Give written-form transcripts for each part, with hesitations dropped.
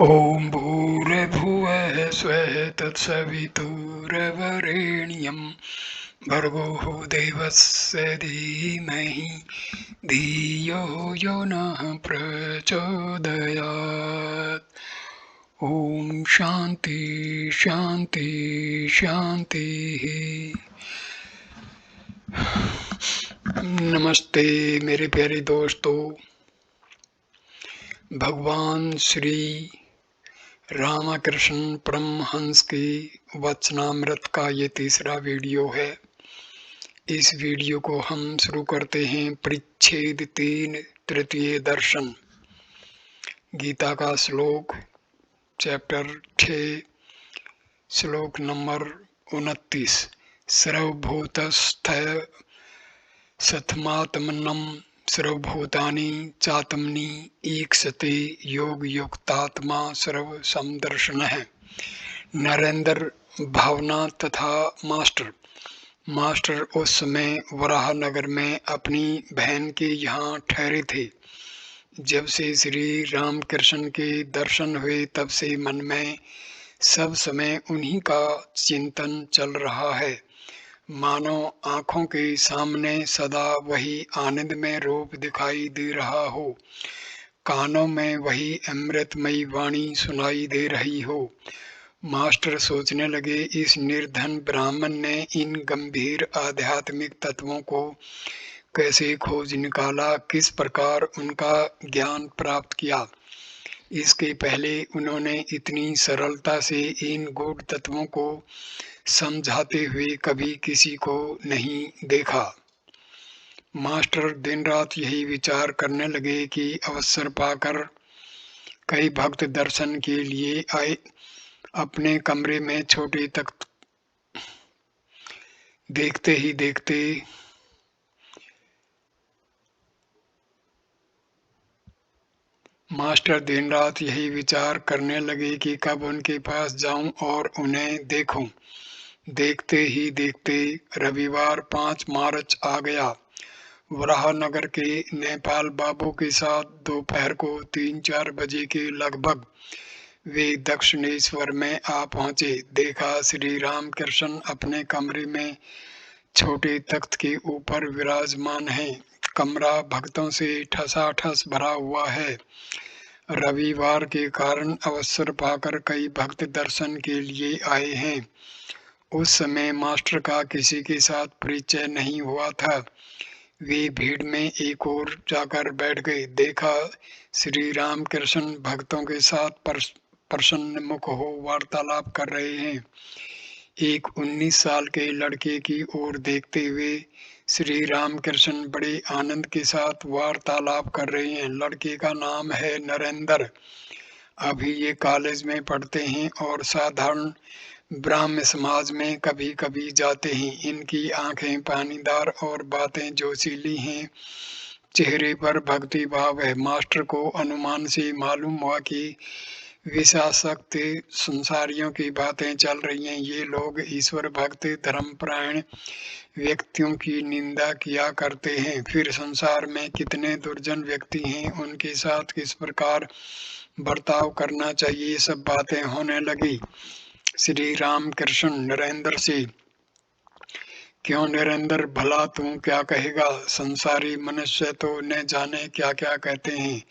ॐ भूर्भुवः स्वः तत्सवितुर्वरेण्यं भर्गो देवस्य धीमहि धियो यो नः प्रचोदयात्। ॐ शान्ति शान्ति शान्तिः। नमस्ते मेरे प्यारे दोस्तों। भगवान श्री रामकृष्ण परमहंस की वचनामृत का ये तीसरा वीडियो है। इस वीडियो को हम शुरू करते हैं परिच्छेद 3 तृतीय दर्शन, गीता का श्लोक चैप्टर 6 श्लोक नंबर 29। सर्वभूतस्थ सत्मात्मनं सर्वभूतानि चात्मनि ईक्षते योग युक्तात्मा सर्व समदर्शनः। नरेंद्र भावना तथा मास्टर उस समय वराहनगर में अपनी बहन के यहाँ ठहरे थे। जब से श्री रामकृष्ण के दर्शन हुए तब से मन में सब समय उन्हीं का चिंतन चल रहा है। मानो आँखों के सामने सदा वही आनंदमय रूप दिखाई दे रहा हो, कानों में वही अमृतमयी वाणी सुनाई दे रही हो। मास्टर सोचने लगे, इस निर्धन ब्राह्मण ने इन गंभीर आध्यात्मिक तत्वों को कैसे खोज निकाला, किस प्रकार उनका ज्ञान प्राप्त किया। इसके पहले उन्होंने इतनी सरलता से इन गूढ़ तत्वों को समझाते हुए कभी किसी को नहीं देखा। मास्टर दिन रात यही विचार करने लगे कि अवसर पाकर कई भक्त दर्शन के लिए आए। अपने कमरे में छोटे तख्त देखते ही देखते मास्टर दिन रात यही विचार करने लगे कि कब उनके पास जाऊं और उन्हें देखूं। देखते ही देखते रविवार 5 मार्च आ गया। वराहनगर के नेपाल बाबू के साथ दोपहर को 3-4 बजे के लगभग वे दक्षिणेश्वर में आ पहुंचे। देखा श्री रामकृष्ण अपने कमरे में छोटे तख्त के ऊपर विराजमान हैं। कमरा भक्तों से ठसाठस भरा हुआ है। रविवार के कारण अवसर पाकर कई भक्त दर्शन के लिए आए हैं। उस समय मास्टर का किसी के साथ परिचय नहीं हुआ था। वे भीड़ में एक ओर जाकर बैठ गए। देखा श्री रामकृष्ण भक्तों के साथ प्रसन्न मुख हो वार्तालाप कर रहे हैं। एक 19 साल के लड़के की ओर देखते हुए श्री रामकृष्ण बड़े आनंद के साथ वार्तालाप कर रहे हैं। लड़के का नाम है नरेंद्र। अभी ये कॉलेज में पढ़ते हैं और साधारण ब्राह्म समाज में कभी कभी जाते हैं। इनकी आंखें पानीदार और बातें जोशीली हैं। चेहरे पर भक्ति भाव है। मास्टर को अनुमान से मालूम हुआ कि विषासक्त संसारियों की बातें चल रही हैं। ये लोग ईश्वर भक्त धर्मपरायण व्यक्तियों की निंदा किया करते हैं। फिर संसार में कितने दुर्जन व्यक्ति हैं, उनके साथ किस प्रकार बर्ताव करना चाहिए, ये सब बातें होने लगी। श्री रामकृष्ण नरेंद्र से, क्यों नरेंद्र, भला तू क्या कहेगा? संसारी मनुष्य तो न जाने क्या क्या कहते हैं,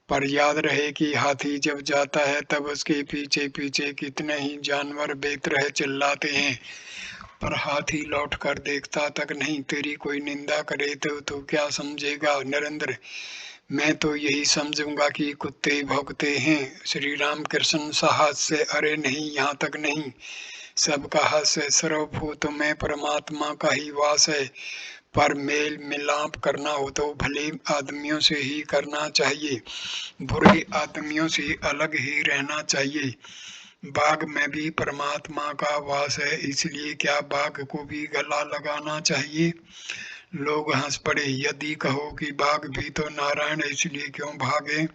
पर याद रहे कि हाथी जब जाता है तब उसके पीछे पीछे कितने ही जानवर बेतरह चिल्लाते हैं, पर हाथी लौट कर देखता तक नहीं। तेरी कोई निंदा करे तो तू क्या समझेगा? नरेंद्र, मैं तो यही समझूंगा कि कुत्ते भौंकते हैं। श्री रामकृष्ण साहस से, अरे नहीं, यहाँ तक नहीं। सबका हास्य सर्वभूत में परमात्मा का ही वास है, पर मेल मिलाप करना हो तो भले आदमियों से ही करना चाहिए, बुरे आदमियों से अलग ही रहना चाहिए। बाघ में भी परमात्मा का वास है, इसलिए क्या बाघ को भी गला लगाना चाहिए? लोग हंस पड़े। यदि कहो कि बाघ भी तो नारायण है, इसलिए क्यों भागे?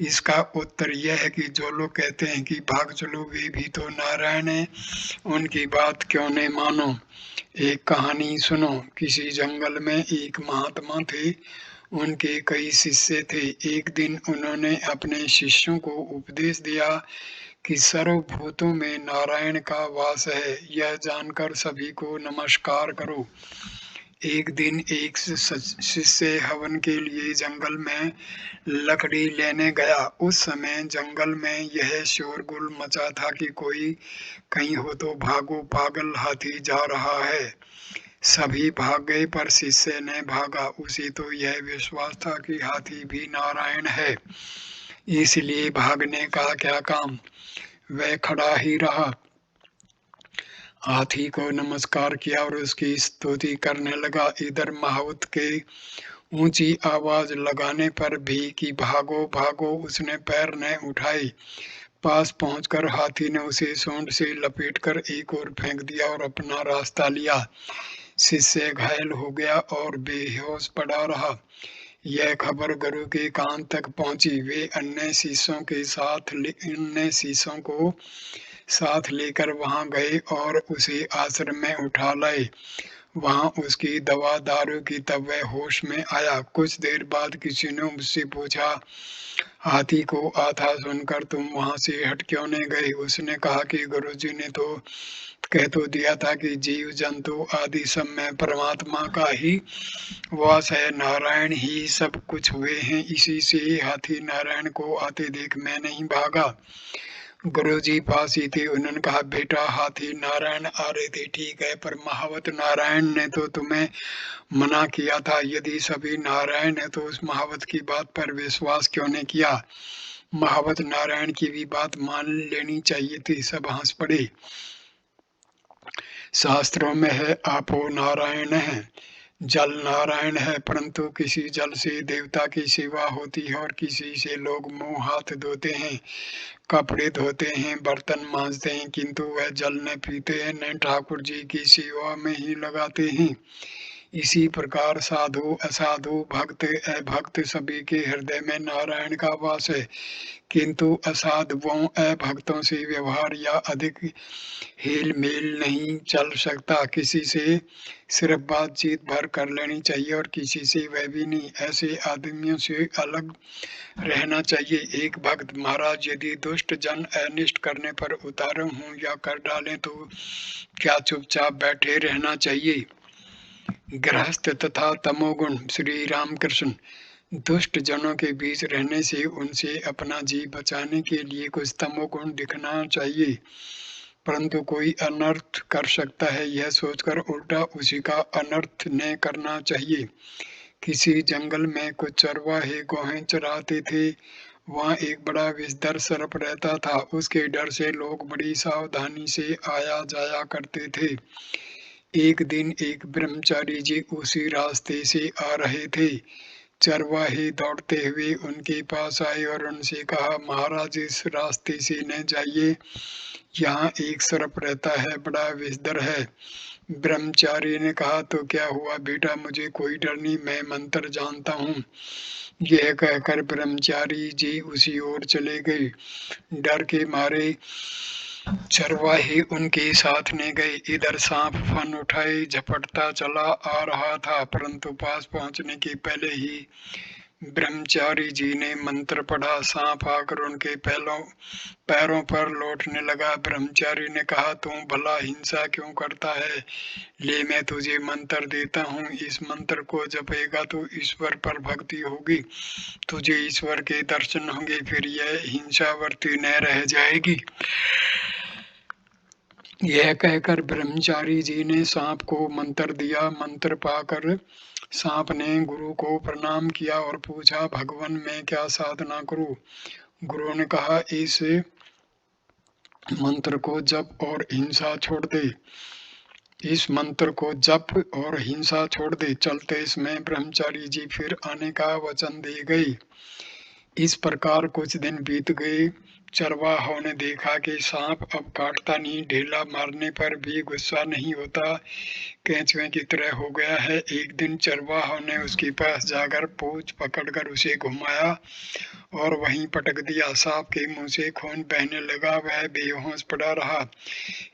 इसका उत्तर यह है कि जो लोग कहते हैं कि भाग चलो, वे भी तो नारायण है, उनकी बात क्यों नहीं मानो। एक कहानी सुनो। किसी जंगल में एक महात्मा थे। उनके कई शिष्य थे। एक दिन उन्होंने अपने शिष्यों को उपदेश दिया कि सर्वभूतों में नारायण का वास है, यह जानकर सभी को नमस्कार करो। एक दिन एक शिष्य हवन के लिए जंगल में लकड़ी लेने गया। उस समय जंगल में यह शोरगुल मचा था कि कोई कहीं हो तो भागो, पागल हाथी जा रहा है। सभी भाग गए पर शिष्य ने भागा। उसे तो यह विश्वास था कि हाथी भी नारायण है, इसलिए भागने का क्या काम, वह खड़ा ही रहा। हाथी को नमस्कार किया और उसकी स्तुति करने लगा। इधर महावत के ऊंची आवाज लगाने पर भी कि भागो भागो उसने पैर न उठाए। पास पहुंचकर हाथी ने उसे सूंड से लपेटकर एक ओर फेंक दिया और अपना रास्ता लिया। शिष्य घायल हो गया और बेहोश पड़ा रहा। यह खबर गुरु के कान तक पहुंची। वे अन्य शिष्यों को साथ लेकर वहां गए और उसे आश्रम में उठा लाए। वहां उसकी दवा दारू की, तब वह होश में आया। कुछ देर बाद किसी ने उससे पूछा, हाथी को आता सुनकर तुम वहां से हट क्यों नहीं गए? उसने कहा कि गुरुजी ने तो कह तो दिया था कि जीव जंतु आदि सब में परमात्मा का ही वास है, नारायण ही सब कुछ हुए हैं, इसी से हाथी नारायण को आते देख मैं नहीं भागा। गुरुजी पास ही थे। उन्होंने कहा, बेटा हाथी नारायण आ रहे थे ठीक है, पर महावत नारायण ने तो तुम्हें मना किया था। यदि सभी नारायण है तो उस महावत की बात पर विश्वास क्यों नहीं किया? महावत नारायण की भी बात मान लेनी चाहिए थी। सब हंस पड़े। शास्त्रों में है, आपो नारायण है, जल नारायण है, परंतु किसी जल से देवता की सेवा होती है और किसी से लोग मुंह हाथ धोते हैं, कपड़े धोते हैं, बर्तन मांजते हैं, किंतु वह जल न पीते हैं न ठाकुर जी की सेवा में ही लगाते हैं। इसी प्रकार साधु असाधु भक्त अभक्त सभी के हृदय में नारायण का वास है, किंतु असाधुओं अभक्तों से व्यवहार या अधिक हेल मेल नहीं चल सकता। किसी से सिर्फ बातचीत भर कर लेनी चाहिए और किसी से वह भी नहीं। ऐसे आदमियों से अलग रहना चाहिए। एक भक्त, महाराज यदि दुष्ट जन अनिष्ट करने पर उतारू हूँ या कर डालें तो क्या चुपचाप बैठे रहना चाहिए? गृहस्थ तथा तमोगुण। श्री रामकृष्ण। दुष्ट जनों के बीच रहने से उनसे अपना जीव बचाने के लिए कुछ तमोगुण दिखना चाहिए, परंतु कोई अनर्थ कर सकता है यह सोचकर उल्टा उसी का अनर्थ न करना चाहिए। किसी जंगल में कुछ चरवाहे गौहें चराते थे। वहां एक बड़ा विषधर सर्प रहता था। उसके डर से लोग बड़ी सावधानी से आया जाया करते थे। एक दिन एक ब्रह्मचारी जी उसी रास्ते से आ रहे थे। चरवाहे दौड़ते हुए उनके पास आए और उनसे कहा, महाराज इस रास्ते से न जाइए, यहाँ एक सर्प रहता है, बड़ा विषधर है। ब्रह्मचारी ने कहा, तो क्या हुआ बेटा, मुझे कोई डर नहीं, मैं मंत्र जानता हूँ। यह कहकर ब्रह्मचारी जी उसी ओर चले गए। डर के मारे चरवाहे उनके साथ न गए। इधर सांप फन उठाए झपटता चला आ रहा था, परंतु पास पहुंचने के पहले ही ब्रह्मचारी जी ने मंत्र पढ़ा। सांप आकर उनके पैरों पर लौटने लगा। ब्रह्मचारी ने कहा, तू भला हिंसा क्यों करता है? ले मैं तुझे मंत्र देता हूँ, इस मंत्र को जपेगा तो ईश्वर पर भक्ति होगी, तुझे ईश्वर के दर्शन होंगे, फिर यह हिंसावर्ती न रह जाएगी। यह कहकर ब्रह्मचारी जी ने सांप को मंत्र दिया। मंत्र पाकर सांप ने गुरु को प्रणाम किया और पूछा, भगवान मैं क्या साधना करूं? गुरु ने कहा, इस मंत्र को जप और हिंसा छोड़ दे। इस मंत्र को जप और हिंसा छोड़ दे। चलते इसमें ब्रह्मचारी जी फिर आने का वचन दे गए। इस प्रकार कुछ दिन बीत गए। चरवाहों ने देखा कि सांप अब काटता नहीं, ढेला मारने पर भी गुस्सा नहीं होता, केंचुए की तरह हो गया है। एक दिन चरवाहों ने उसके पास जाकर पूंछ पकड़कर उसे घुमाया और वहीं पटक दिया। सांप के मुंह से खून बहने लगा। वह बेहोश पड़ा रहा,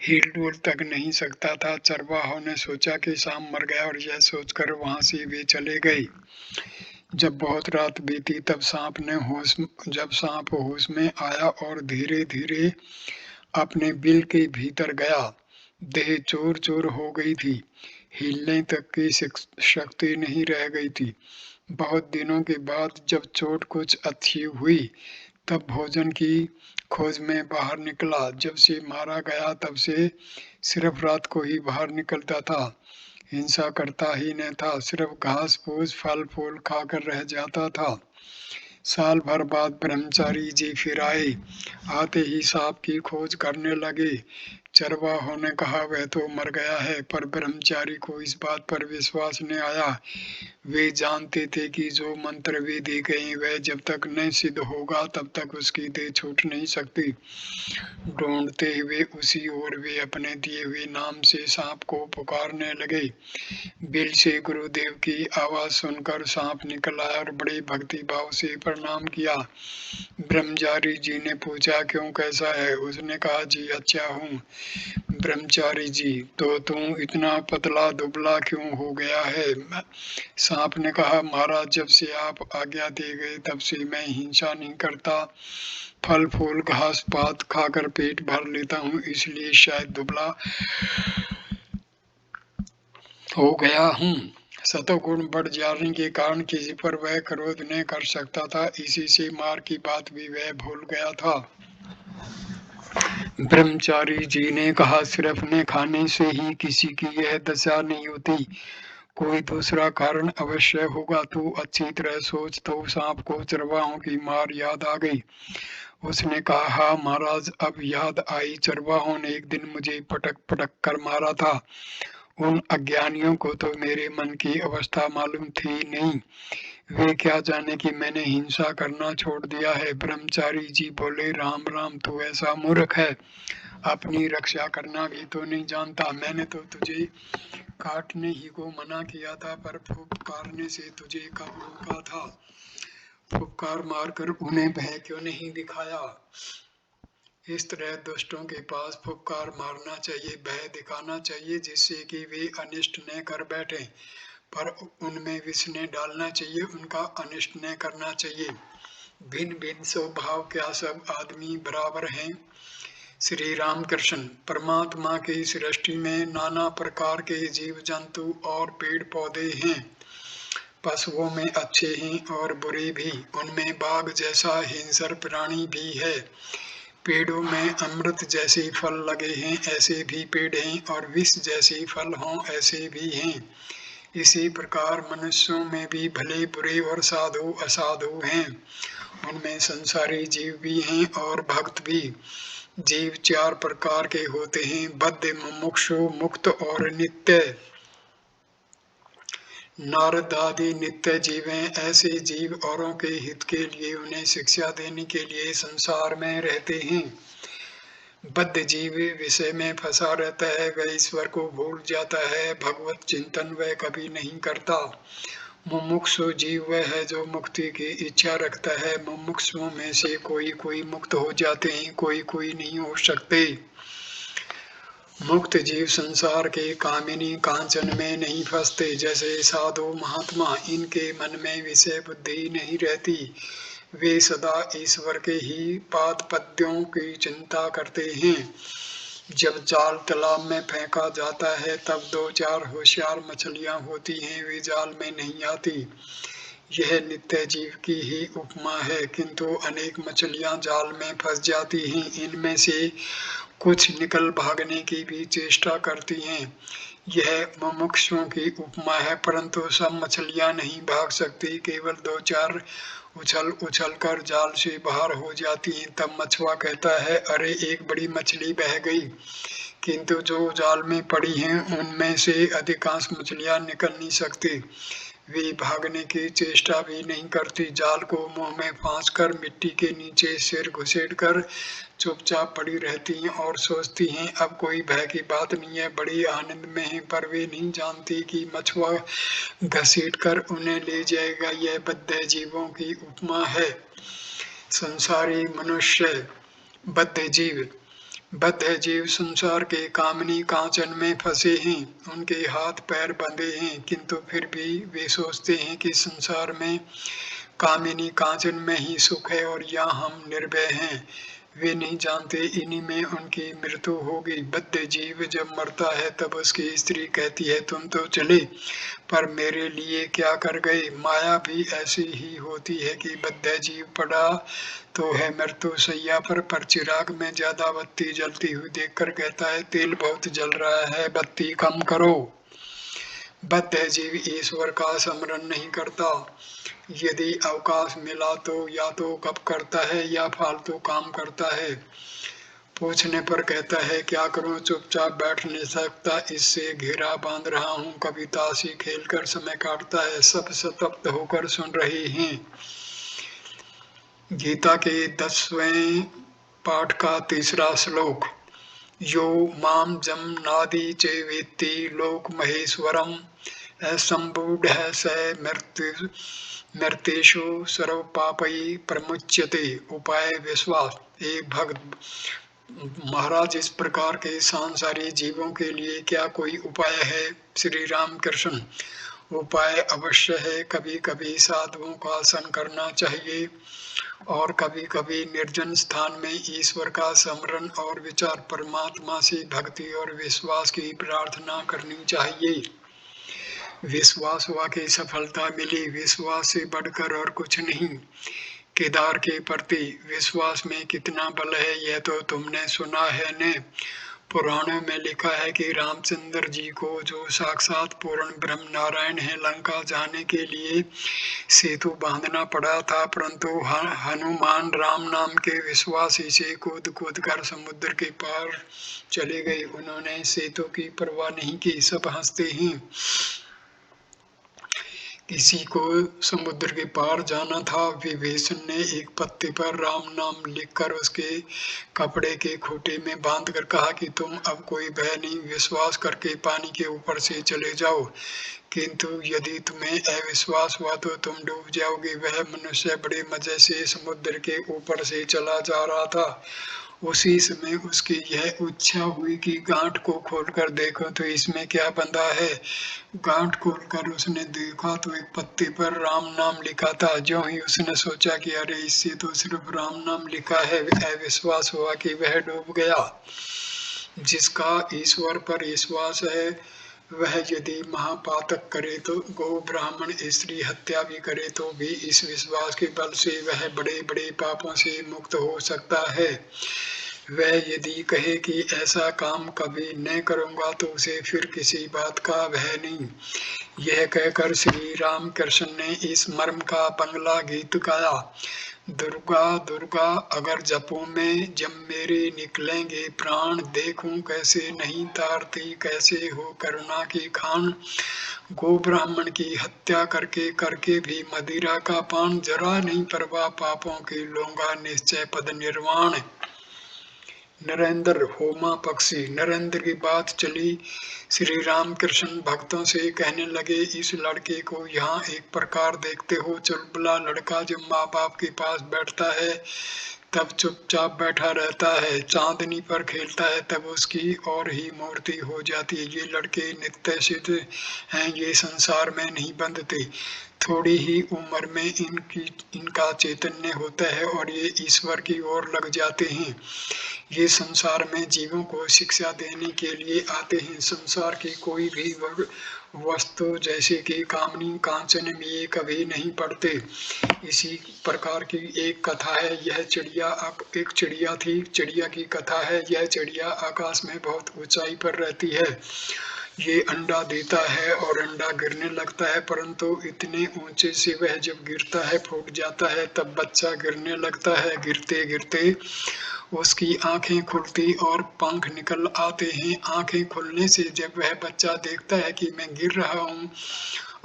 हिल डुल तक नहीं सकता था। चरवाहों ने सोचा कि सांप मर गया और यह सोचकर वहां से वे चले गए। जब बहुत रात बीती तब जब सांप होश में आया और धीरे-धीरे अपने बिल के भीतर गया, देह चूर-चूर हो गई थी, हिलने तक की शक्ति नहीं रह गई थी। बहुत दिनों के बाद जब चोट कुछ अच्छी हुई, तब भोजन की खोज में बाहर निकला। जब से मारा गया तब से सिर्फ रात को ही बाहर निकलता था। हिंसा करता ही न था, सिर्फ घास-फूस, फल-फूल खाकर रह जाता था। साल भर बाद ब्रह्मचारी जी फिर आए। आते ही सांप की खोज करने लगे। चरवाहों ने कहा वह तो मर गया है, पर ब्रह्मचारी को इस बात पर विश्वास न आया। वे जानते थे कि जो मंत्र वे दे गए वह जब तक न सिद्ध होगा तब तक उसकी देह छूट नहीं सकती। ढूंढते हुए उसी ओर वे अपने दिए हुए नाम से सांप को पुकारने लगे। बिल से गुरुदेव की आवाज सुनकर सांप निकल आया और बड़े भक्ति भाव से प्रणाम किया। ब्रह्मचारी जी ने पूछा क्यों, कैसा है? उसने कहा जी अच्छा हूँ। ब्रह्मचारी जी, तो तू इतना पतला दुबला क्यों हो गया है? सांप ने कहा महाराज, जब से आप आज्ञा दे गए तब से मैं हिंसा नहीं करता, फल फूल घास पात खाकर पेट भर लेता हूँ, इसलिए शायद दुबला हो गया हूँ। सतोगुण बढ़ जाने के कारण किसी पर वह क्रोध नहीं कर सकता था, इसी से मार की बात भी वह भूल गया था। ब्रह्मचारी जी ने कहा सिर्फ ने खाने से ही किसी की यह दशा नहीं होती, कोई दूसरा कारण अवश्य होगा। तू अच्छी तरह सोच। तो सांप को चरवाहों की मार याद आ गई। उसने कहा हाँ महाराज, अब याद आई, चरवाहों ने एक दिन मुझे पटक पटक कर मारा था। उन अज्ञानियों को तो मेरे मन की अवस्था मालूम थी नहीं, वे क्या जाने कि मैंने हिंसा करना छोड़ दिया है। ब्रह्मचारी जी बोले राम राम, तू ऐसा मूर्ख है, अपनी रक्षा करना भी तो नहीं जानता। मैंने तो तुझे काटने ही को मना किया था, पर फुफकारने से तुझे कब रोका था? फुफकार मारकर उन्हें भय क्यों नहीं दिखाया? इस तरह दुष्टों के पास फुफकार मारना चाहिए, भय दिखाना चाहिए, जिससे कि वे अनिष्ट न कर बैठे, पर उनमें विष न डालना चाहिए, उनका अनिष्ट न करना चाहिए। भिन्न भिन्न स्वभाव क्या सब आदमी बराबर हैं? श्री रामकृष्ण, परमात्मा की सृष्टि में नाना प्रकार के जीव जंतु और पेड़ पौधे हैं। पशुओं में अच्छे हैं और बुरे भी, उनमें बाघ जैसा हिंसर प्राणी भी है। पेड़ों में अमृत जैसे फल लगे हैं ऐसे भी पेड़ हैं, और विष जैसे फल हों ऐसे भी हैं। इसी प्रकार मनुष्यों में भी भले बुरे और साधु असाधु हैं। उनमें संसारी जीव भी हैं और भक्त भी। जीव चार प्रकार के होते हैं, बद्ध, मुमुक्षु, मुक्त और नित्य। नारद आदि नित्य जीव हैं। ऐसे जीव औरों के हित के लिए उन्हें शिक्षा देने के लिए संसार में रहते हैं। बद्ध जीव विषय में फंसा रहता है, वह ईश्वर को भूल जाता है, भगवत चिंतन वह कभी नहीं करता। मुमुक्षु जीव वह है जो मुक्ति की इच्छा रखता है। मुमुक्षुओं में से कोई कोई मुक्त हो जाते हैं, कोई कोई नहीं हो सकते। मुक्त जीव संसार के कामिनी कांचन में नहीं फंसते। जैसे साधु महात्मा, इनके मन में विषय बुद्धि नहीं रहती, वे सदा ईश्वर के ही पाद पद्यों की चिंता करते हैं। जब जाल तालाब में फेंका जाता है तब दो चार होशियार मछलियां होती हैं, वे जाल में नहीं आती। यह नित्य जीव की ही उपमा है, किंतु अनेक मछलियां जाल में फंस जाती हैं। इनमें से कुछ निकल भागने की भी चेष्टा करती हैं। यह मुमुक्षुओं की उपमा है, परंतु सब मछलियां नहीं भाग सकती, केवल दो चार उछल उछल कर जाल से बाहर हो जाती हैं। तब मछुआ कहता है अरे एक बड़ी मछली बह गई, किंतु जो जाल में पड़ी हैं उनमें से अधिकांश मछलियां निकल नहीं सकती, वे भागने की चेष्टा भी नहीं करती। जाल को मुंह में फांस कर मिट्टी के नीचे सिर घुसेड़ कर चुपचाप पड़ी रहती हैं और सोचती हैं अब कोई भय की बात नहीं है, बड़ी आनंद में है, पर वे नहीं जानती कि मछुआ घसीट कर उन्हें ले जाएगा। यह बद्ध जीवों की उपमा है। संसारी मनुष्य बद्ध जीव बद्ध जीव संसार के कामनी कांचन में फंसे हैं, उनके हाथ पैर बंधे हैं, किंतु फिर भी वे सोचते हैं कि संसार में कामिनी कांचन में ही सुख है और यहाँ हम निर्भय हैं। वे नहीं जानते इन्हीं में उनकी मृत्यु होगी। बद्ध जीव जब मरता है तब उसकी स्त्री कहती है, तुम तो चले पर मेरे लिए क्या कर गए। माया भी ऐसी ही होती है कि बद्ध जीव पड़ा तो है मृत्यु शैया पर चिराग में ज्यादा बत्ती जलती हुई देखकर कहता है, तेल बहुत जल रहा है, बत्ती कम करो। बद्ध जीव ईश्वर का स्मरण नहीं करता। यदि अवकाश मिला तो या तो गप करता है या फालतू काम करता है। पूछने पर कहता है, क्या करूं, चुपचाप बैठ नहीं सकता, इससे घेरा बांध रहा हूं। कभी ताशी खेलकर समय काटता है। सब सतप्त होकर सुन रहे हैं। गीता के 10वें पाठ का 3रा श्लोक। यो माम जम नादि चेवेत्ति लोक महेश्वरम असंबूढ़ स मृत्युषु सर्व पापई प्रमुच्यते। उपाय विश्वास। एक भक्त, महाराज इस प्रकार के सांसारिक जीवों के लिए क्या कोई उपाय है? श्री राम कृष्ण, उपाय अवश्य है। कभी कभी साधुओं का आसन करना चाहिए और कभी कभी निर्जन स्थान में ईश्वर का स्मरण और विचार, परमात्मा से भक्ति और विश्वास की प्रार्थना करनी चाहिए। विश्वास हुआ कि सफलता मिली, विश्वास से बढ़कर और कुछ नहीं। केदार के प्रति विश्वास में कितना बल है यह तो तुमने सुना है ने। पुराणों में लिखा है कि रामचंद्र जी को, जो साक्षात पूर्ण ब्रह्म नारायण है, लंका जाने के लिए सेतु बांधना पड़ा था, परंतु हनुमान राम नाम के विश्वासी से कूद कूद कर समुद्र के पार चले गए। उन्होंने सेतु की परवाह नहीं की। सब हंसते हैं। किसी को समुद्र के पार जाना था। विभीषण ने एक पत्ते पर राम नाम लिखकर उसके कपड़े के खूंटे में बांध कर कहा कि तुम अब कोई भय नहीं, विश्वास करके पानी के ऊपर से चले जाओ, किंतु यदि तुम्हें अविश्वास हुआ तो तुम डूब जाओगे। वह मनुष्य बड़े मजे से समुद्र के ऊपर से चला जा रहा था। उसी समय उसकी यह इच्छा हुई कि गांठ को खोलकर देखो तो इसमें क्या बंधा है। गांठ खोलकर उसने देखा तो एक पत्ते पर राम नाम लिखा था। जो ही उसने सोचा कि अरे, इससे तो सिर्फ राम नाम लिखा है, अविश्वास हुआ कि वह डूब गया। जिसका ईश्वर पर विश्वास है वह यदि महापातक करे तो, गो ब्राह्मण स्त्री हत्या भी करे तो भी इस विश्वास के बल से वह बड़े बड़े पापों से मुक्त हो सकता है। वह यदि कहे कि ऐसा काम कभी न करूंगा तो उसे फिर किसी बात का भय नहीं। यह कहकर श्री राम कृष्ण ने इस मर्म का बंगला गीत गाया। दुर्गा दुर्गा अगर जपूं में जब मेरे निकलेंगे प्राण, देखूं कैसे नहीं तारती, कैसे हो करुणा की खान। गो ब्राह्मण की हत्या करके करके भी मदिरा का पान, जरा नहीं परवाह पापों की, लूंगा निश्चय पद निर्वाण। नरेंद्र होमा पक्षी। नरेंद्र की बात चली। श्री राम कृष्ण भक्तों से कहने लगे, इस लड़के को यहाँ एक प्रकार देखते हो, चुलबुला लड़का जो माँ बाप के पास बैठता है तब चुपचाप बैठा रहता है, चांदनी पर खेलता है तब उसकी और ही मूर्ति हो जाती है। ये लड़के नित्य सिद्ध हैं, ये संसार में नहीं बंधते। थोड़ी ही उम्र में इनका चैतन्य होता है और ये ईश्वर की ओर लग जाते हैं। ये संसार में जीवों को शिक्षा देने के लिए आते हैं। संसार की कोई भी वस्तु जैसे कि कामनी कांचन में ये कभी नहीं पड़ते। इसी प्रकार की एक कथा है। यह एक चिड़िया थी। चिड़िया की कथा है। यह चिड़िया आकाश में बहुत ऊंचाई पर रहती है। ये अंडा देता है और अंडा गिरने लगता है, परंतु इतने ऊंचे से वह जब गिरता है, फूट जाता है, तब बच्चा गिरने लगता है। गिरते गिरते उसकी आंखें खुलती और पंख निकल आते हैं। आंखें खुलने से जब वह बच्चा देखता है कि मैं गिर रहा हूँ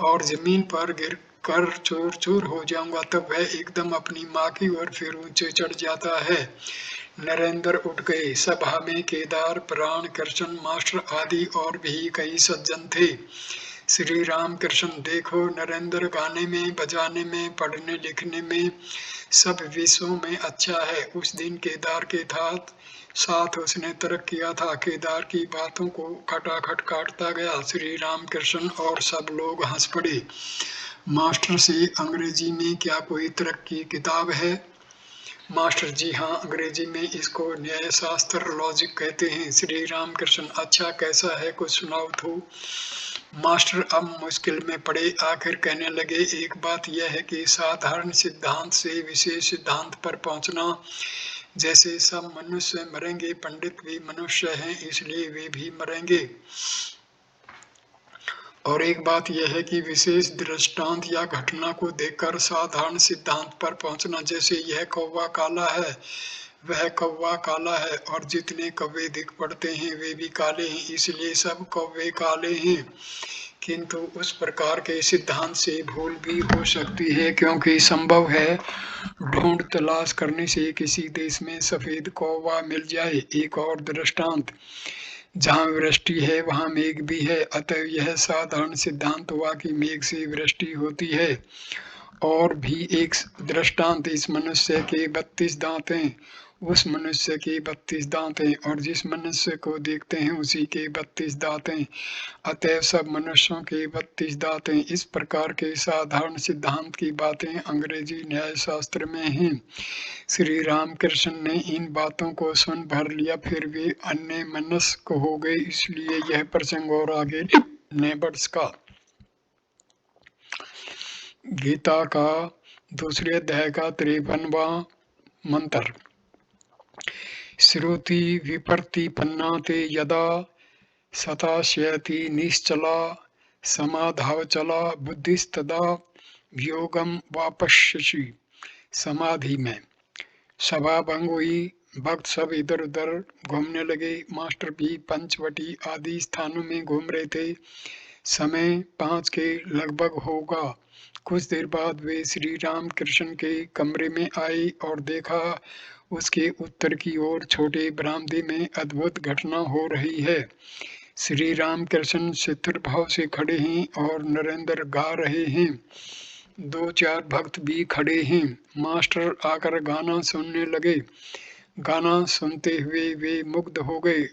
और जमीन पर गिर कर चूर चूर हो जाऊंगा, तब वह एकदम अपनी माँ की ओर फिर ऊंचे चढ़ जाता है। नरेंद्र उठ गए। सभा में केदार, प्राण, कृष्ण मास्टर आदि और भी कई सज्जन थे। श्री राम कृष्ण देखो नरेंद्र गाने में, बजाने में, पढ़ने लिखने में सब विषयों में अच्छा है। उस दिन केदार के साथ उसने तर्क किया था। केदार की बातों को खटाखट काटता गया। श्री राम कृष्ण और सब लोग हंस पड़े। मास्टर से अंग्रेजी में क्या कोई तर्क की किताब है? मास्टर जी हाँ, अंग्रेजी में इसको न्याय शास्त्र लॉजिक कहते हैं। श्री राम कृष्ण अच्छा कैसा है, कुछ सुनाओ तो। मास्टर अब मुश्किल में पड़े, आखिर कहने लगे एक बात यह है कि साधारण सिद्धांत से विशेष सिद्धांत पर पहुंचना, जैसे सब मनुष्य मरेंगे, पंडित भी मनुष्य हैं इसलिए वे भी मरेंगे। और एक बात यह है कि विशेष दृष्टांत या घटना को देखकर साधारण सिद्धांत पर पहुंचना, जैसे यह कौवा काला है, वह कौवा काला है, और जितने कौवे दिख पड़ते हैं वे भी काले हैं इसलिए सब कौवे काले हैं। किंतु उस प्रकार के सिद्धांत से भूल भी हो सकती है, क्योंकि संभव है ढूंढ तलाश करने से किसी देश में सफेद कौवा मिल जाए। एक और दृष्टांत, जहाँ वृष्टि है वहाँ मेघ भी है, अतः यह साधारण सिद्धांत हुआ कि मेघ से वृष्टि होती है। और भी एक दृष्टांत, इस मनुष्य के 32 दांत हैं, उस मनुष्य के 32 दांत हैं, और जिस मनुष्य को देखते हैं उसी के 32 दांत हैं, अतएव सब मनुष्यों के 32 दांत हैं। इस प्रकार के साधारण सिद्धांत की बातें अंग्रेजी न्याय शास्त्र में हैं। श्री रामकृष्ण ने इन बातों को सुन भर लिया, फिर वे अन्यमनस्क हो गए, इसलिए यह प्रसंग और आगे नहीं बढ़ सका। गीता का दूसरे अध्याय का 53वां मंत्र। श्रुति विपर्तिपन्ना ते यदा सतास्यति निश्चला समाधावचला बुद्धिस्तदा योगम वापश्यसि। समाधि में सभा भंग हुई, भक्त सब इधर उधर घूमने लगे। मास्टर भी पंचवटी आदि स्थानों में घूम रहे थे। समय 5 के लगभग होगा। कुछ देर बाद वे श्री राम कृष्ण के कमरे में आए और देखा उसके उत्तर की ओर छोटे बरामदे में अद्भुत घटना हो रही है। श्री राम कृष्ण शिथिर भाव से खड़े हैं और नरेंद्र गा रहे हैं। 2-4 भक्त भी खड़े हैं। मास्टर आकर गाना सुनने लगे। गाना सुनते हुए वे मुग्ध हो गए।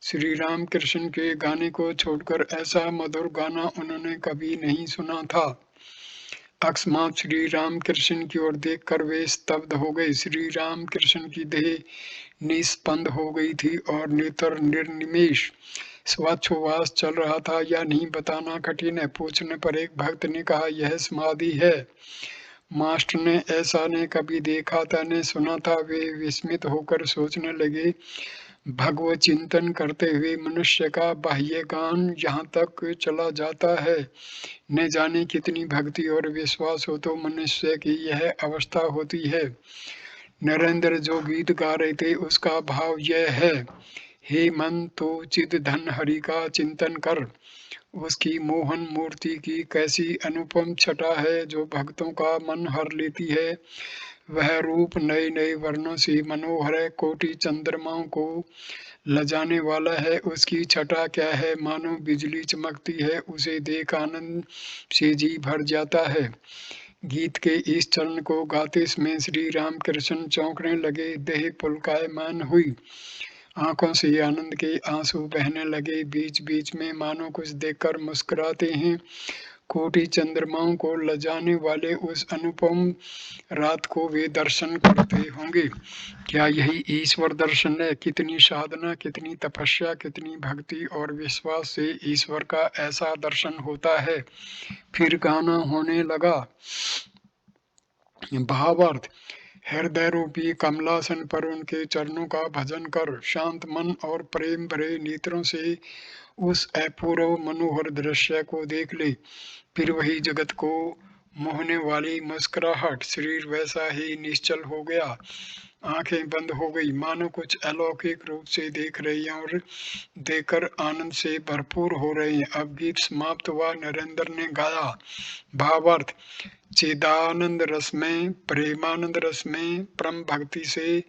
श्री राम कृष्ण के गाने को छोड़कर ऐसा मधुर गाना उन्होंने कभी नहीं सुना था। अकस्मात श्री राम कृष्ण की ओर देखकर वे स्तब्ध हो गए। श्री राम कृष्ण की देह निस्पंद हो गई थी और नेत्र निर्निमेष। श्वासोच्छ्वास चल रहा था या नहीं बताना कठिन है। पूछने पर एक भक्त ने कहा यह समाधि है। मास्टर ने ऐसा ने कभी देखा था न सुना था। वे विस्मित होकर सोचने लगे, भगवत चिंतन करते हुए मनुष्य का बाह्य ज्ञान यहाँ तक चला जाता है, न जाने कितनी भक्ति और विश्वास हो तो मनुष्य की यह अवस्था होती है। नरेंद्र जो गीत गा रहे थे उसका भाव यह है, हे मन तो चिद धन हरि का चिंतन कर। उसकी मोहन मूर्ति की कैसी अनुपम छटा है जो भक्तों का मन हर लेती है। वह रूप नए नए वर्णों से मनोहर है, कोटि चंद्रमाओं को लजाने वाला है। उसकी छटा क्या है, मानो बिजली चमकती है, उसे देख आनंद से जी भर जाता है। गीत के इस चरण को गाते समय श्री राम कृष्ण चौंकने लगे, देह पुलकायमान हुई, आंखों से आनंद के आंसू बहने लगे। बीच बीच में मानो कुछ देखकर मुस्कुराते हैं। कोटि चंद्रमाओं को लजाने वाले उस अनुपम रात को वे दर्शन करते होंगे। क्या यही ईश्वर दर्शन है? कितनी साधना, कितनी तपस्या, कितनी भक्ति और विश्वास से ईश्वर का ऐसा दर्शन होता है। फिर गाना होने लगा। भावार्थ, हृदय रूपी कमलासन पर उनके चरणों का भजन कर, शांत मन और प्रेम भरे नेत्रों से उस अपूर्व मनोहर दृश्य को देख ले। फिर वही जगत को मोहने वाली मुस्कुराहट, शरीर वैसा ही निश्चल हो गया, आंखें बंद हो गई, मानो कुछ अलौकिक रूप से देख रही हैं और देखकर आनंद से भरपूर हो रहे हैं। अब गीत समाप्त हुआ। नरेंद्र ने गाया। भावार्थ, चिदानंद रस में, प्रेमानंद रस में, परम भक्ति से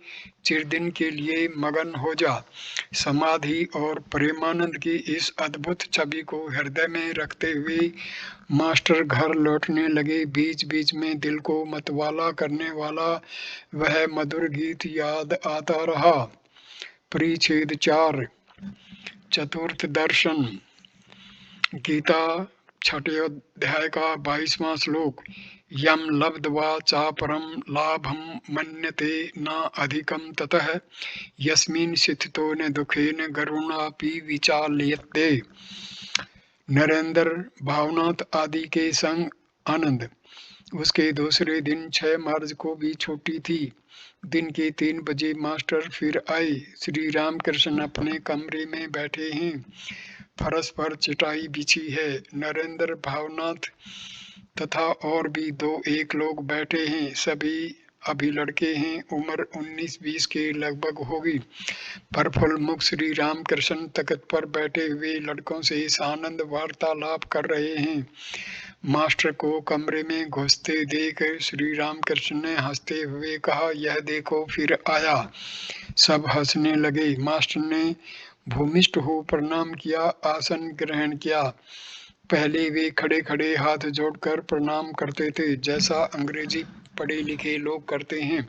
चिरदिन के लिए मगन हो जा। समाधि और प्रेमानंद की इस अद्भुत छवि को हृदय में रखते हुए मास्टर घर लौटने लगे। बीच बीच में दिल को मतवाला करने वाला वह मधुर गीत याद आता रहा। परिच्छेद 4, चतुर्थ दर्शन। गीता छठे अध्याय का 22वां श्लोक। यम लब्ध्वा चापरम लाभम मन्यते न अधिकम ततः यस्मिन् स्थितो न दुखेन गरुणापि विचाल्यते। नरेंद्र भावनाथ आदि के संग आनंद। उसके दूसरे दिन 6 मार्च को भी छुट्टी थी। दिन के 3 बजे मास्टर फिर आए। श्री रामकृष्ण अपने कमरे में बैठे हैं। फर्श पर चटाई बिछी है। नरेंद्र भावनाथ तथा और भी 2-1 लोग बैठे हैं। सभी अभी लड़के हैं। उम्र 19-20 के लगभग होगी। प्रफुल्ल मुख श्री रामकृष्ण तख्त पर बैठे हुए लड़कों से आनंद वार्तालाप कर रहे हैं। मास्टर को कमरे में घुसते देख श्री रामकृष्ण ने हंसते हुए कहा, यह देखो फिर आया। सब हंसने लगे। मास्टर ने भूमिष्ठ हो प्रणाम किया, आसन ग्रहण किया। पहले वे खड़े खड़े हाथ जोड़कर प्रणाम करते थे, जैसा अंग्रेजी पढ़े लिखे लोग करते हैं,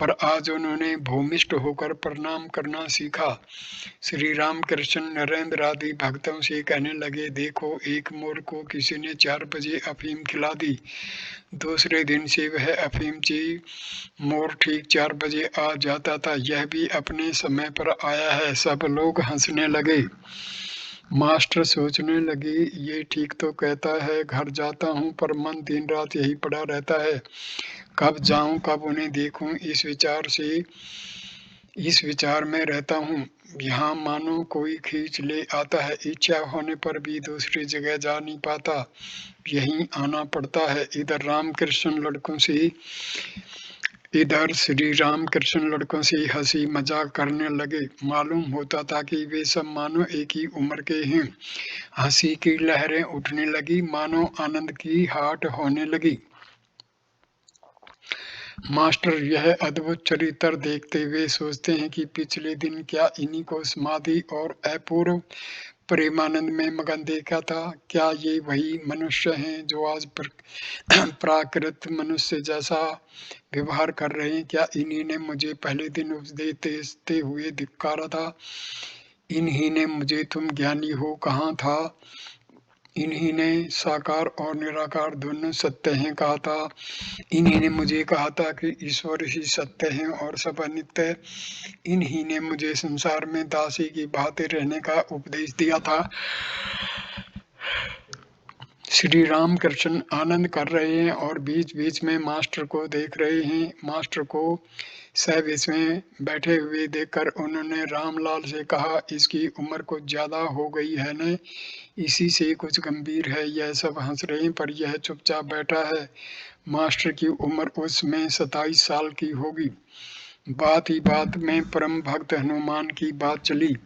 पर आज उन्होंने भूमिष्ठ होकर प्रणाम करना सीखा। श्री रामकृष्ण नरेंद्र आदि भक्तों से कहने लगे, देखो एक मोर को किसी ने 4 बजे अफीम खिला दी। दूसरे दिन से वह अफीमची मोर ठीक 4 बजे आ जाता था। यह भी अपने समय पर आया है। सब लोग हंसने लगे। मास्टर सोचने लगे, ये ठीक तो कहता है, घर जाता हूँ पर मन दिन रात यही पड़ा रहता है। कब जाऊं, कब उन्हें देखूं, इस विचार में रहता हूँ। यहाँ मानो कोई खींच ले आता है। इच्छा होने पर भी दूसरी जगह जा नहीं पाता, यहीं आना पड़ता है। इधर श्री रामकृष्ण लड़कों से हंसी मजाक करने लगे। मालूम होता था कि वे सब मानो एक ही उम्र के हैं। हंसी की लहरें उठने लगी, मानो आनंद की हाट होने लगी। मास्टर यह अद्भुत चरित्र देखते हुए सोचते हैं कि पिछले दिन क्या इन्हीं को समाधि और अपूर्व प्रेमानंद में मगन देखा था। क्या ये वही मनुष्य हैं जो आज प्राकृत मनुष्य जैसा व्यवहार कर रहे हैं? क्या इन्हीं ने मुझे पहले दिन उपदेश देते हुए धिक्कारा था? इन्हीं ने मुझे तुम ज्ञानी हो कहा था? इन्हीं ने साकार और निराकार दोनों सत्य हैं कहा था? इन्हीं ने मुझे कहा था कि ईश्वर ही सत्य है और सब अनित्य है? इन्हीं ने मुझे संसार में दासी की भांति रहने का उपदेश दिया था। श्री रामकृष्ण आनंद कर रहे हैं और बीच बीच में मास्टर को देख रहे हैं। मास्टर को सहविष में बैठे हुए देखकर उन्होंने रामलाल से कहा, इसकी उम्र कुछ ज्यादा हो गई है न, इसी से कुछ गंभीर है। यह सब हंस रहे हैं पर यह चुपचाप बैठा है। मास्टर की उम्र उस समय 27 साल की होगी। बात ही बात में परम भक्त हनुमान की बात चली।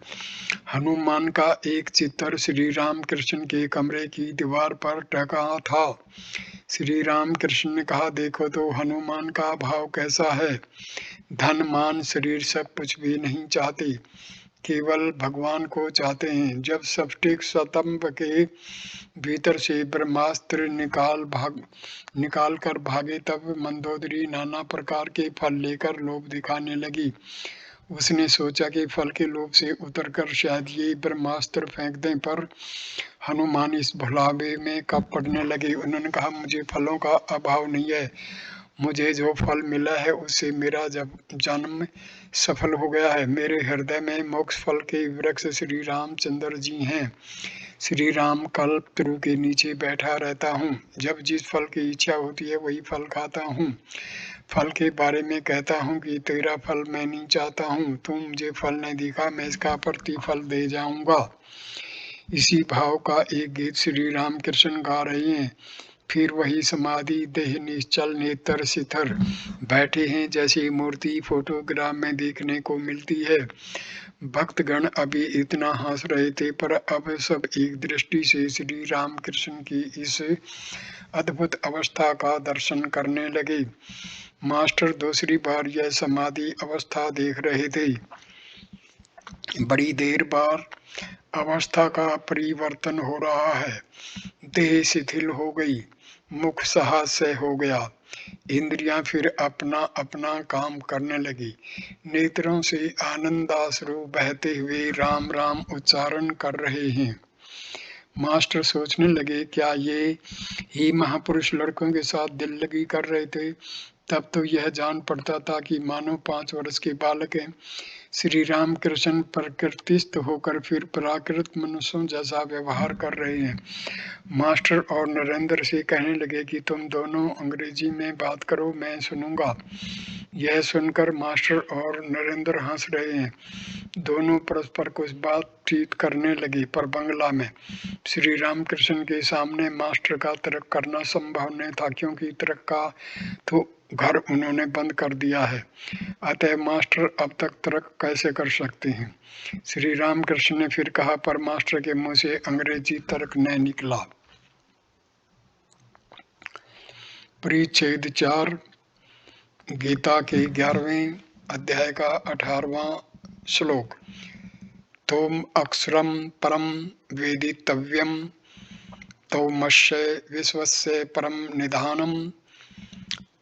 हनुमान का एक चित्र श्री रामकृष्ण के कमरे की दीवार पर टंगा था। श्री रामकृष्ण ने कहा, देखो तो हनुमान का भाव कैसा है। धन मान शरीर सब कुछ भी नहीं चाहते, केवल भगवान को चाहते हैं। जब सप्टिक स्तंभ के भीतर से ब्रह्मास्त्र निकाल कर भागे, तब मंदोदरी नाना प्रकार के फल लेकर लोभ दिखाने लगी। उसने सोचा कि फल के लोभ से उतरकर शायद ये ब्रह्मास्त्र फेंक दें, पर हनुमान इस भुलावे में कब पड़ने लगे। उन्होंने कहा, मुझे फलों का अभाव नहीं है, मुझे जो फल मिला है उससे मेरा जन्म सफल हो गया है। मेरे हृदय में मोक्ष फल के वृक्ष श्री रामचंद्र जी हैं। श्री राम कल्प तरु के नीचे बैठा रहता हूँ। जब जिस फल की इच्छा होती है वही फल खाता हूँ। फल के बारे में कहता हूँ कि तेरा फल मैं नहीं चाहता हूँ, तू मुझे फल नहीं दिखा, मैं इसका प्रतिफल दे जाऊंगा। इसी भाव का एक गीत श्री रामकृष्ण गा रहे हैं। फिर वही समाधि, देह निश्चल, नेत्र शिथिल, बैठे हैं जैसी मूर्ति फोटोग्राफ में देखने को मिलती है। भक्तगण अभी इतना हंस रहे थे, पर अब सब एक दृष्टि से श्री रामकृष्ण की इस अद्भुत अवस्था का दर्शन करने लगे। मास्टर दूसरी बार यह समाधि अवस्था देख रहे थे। बड़ी देर बाद अवस्था का परिवर्तन हो रहा है। देह शिथिल हो गई, मुख साहस्य हो गया, इंद्रियां फिर अपना अपना काम करने लगी। नेत्रों से आनंदाश्रु बहते हुए राम राम उच्चारण कर रहे हैं। मास्टर सोचने लगे, क्या ये ही महापुरुष लड़कों के साथ दिल लगी कर रहे थे? तब तो यह जान पड़ता था कि मानो 5 वर्ष के बालक हैं। श्री रामकृष्ण प्रकृतिस्थ होकर फिर प्राकृत मनुष्यों जैसा व्यवहार कर रहे हैं। मास्टर और नरेंद्र से कहने लगे कि तुम दोनों अंग्रेजी में बात करो, मैं सुनूंगा। यह सुनकर मास्टर और नरेंद्र हंस रहे हैं। दोनों परस्पर कुछ बातचीत करने लगे, पर बंगला में। श्री रामकृष्ण के सामने मास्टर का तर्क करना संभव नहीं था, क्योंकि तर्क का तो घर उन्होंने बंद कर दिया है। अतः मास्टर अब तक तर्क कैसे कर सकते हैं? श्री रामकृष्ण ने फिर कहा, पर मास्टर के मुंह से अंग्रेजी तर्क न निकला। परिच्छेद 4, गीता के 11वें अध्याय का 18वां श्लोक। तोम अक्षरम परम वेदितव्यम, तौमस्य विश्वस्य परम निधानम,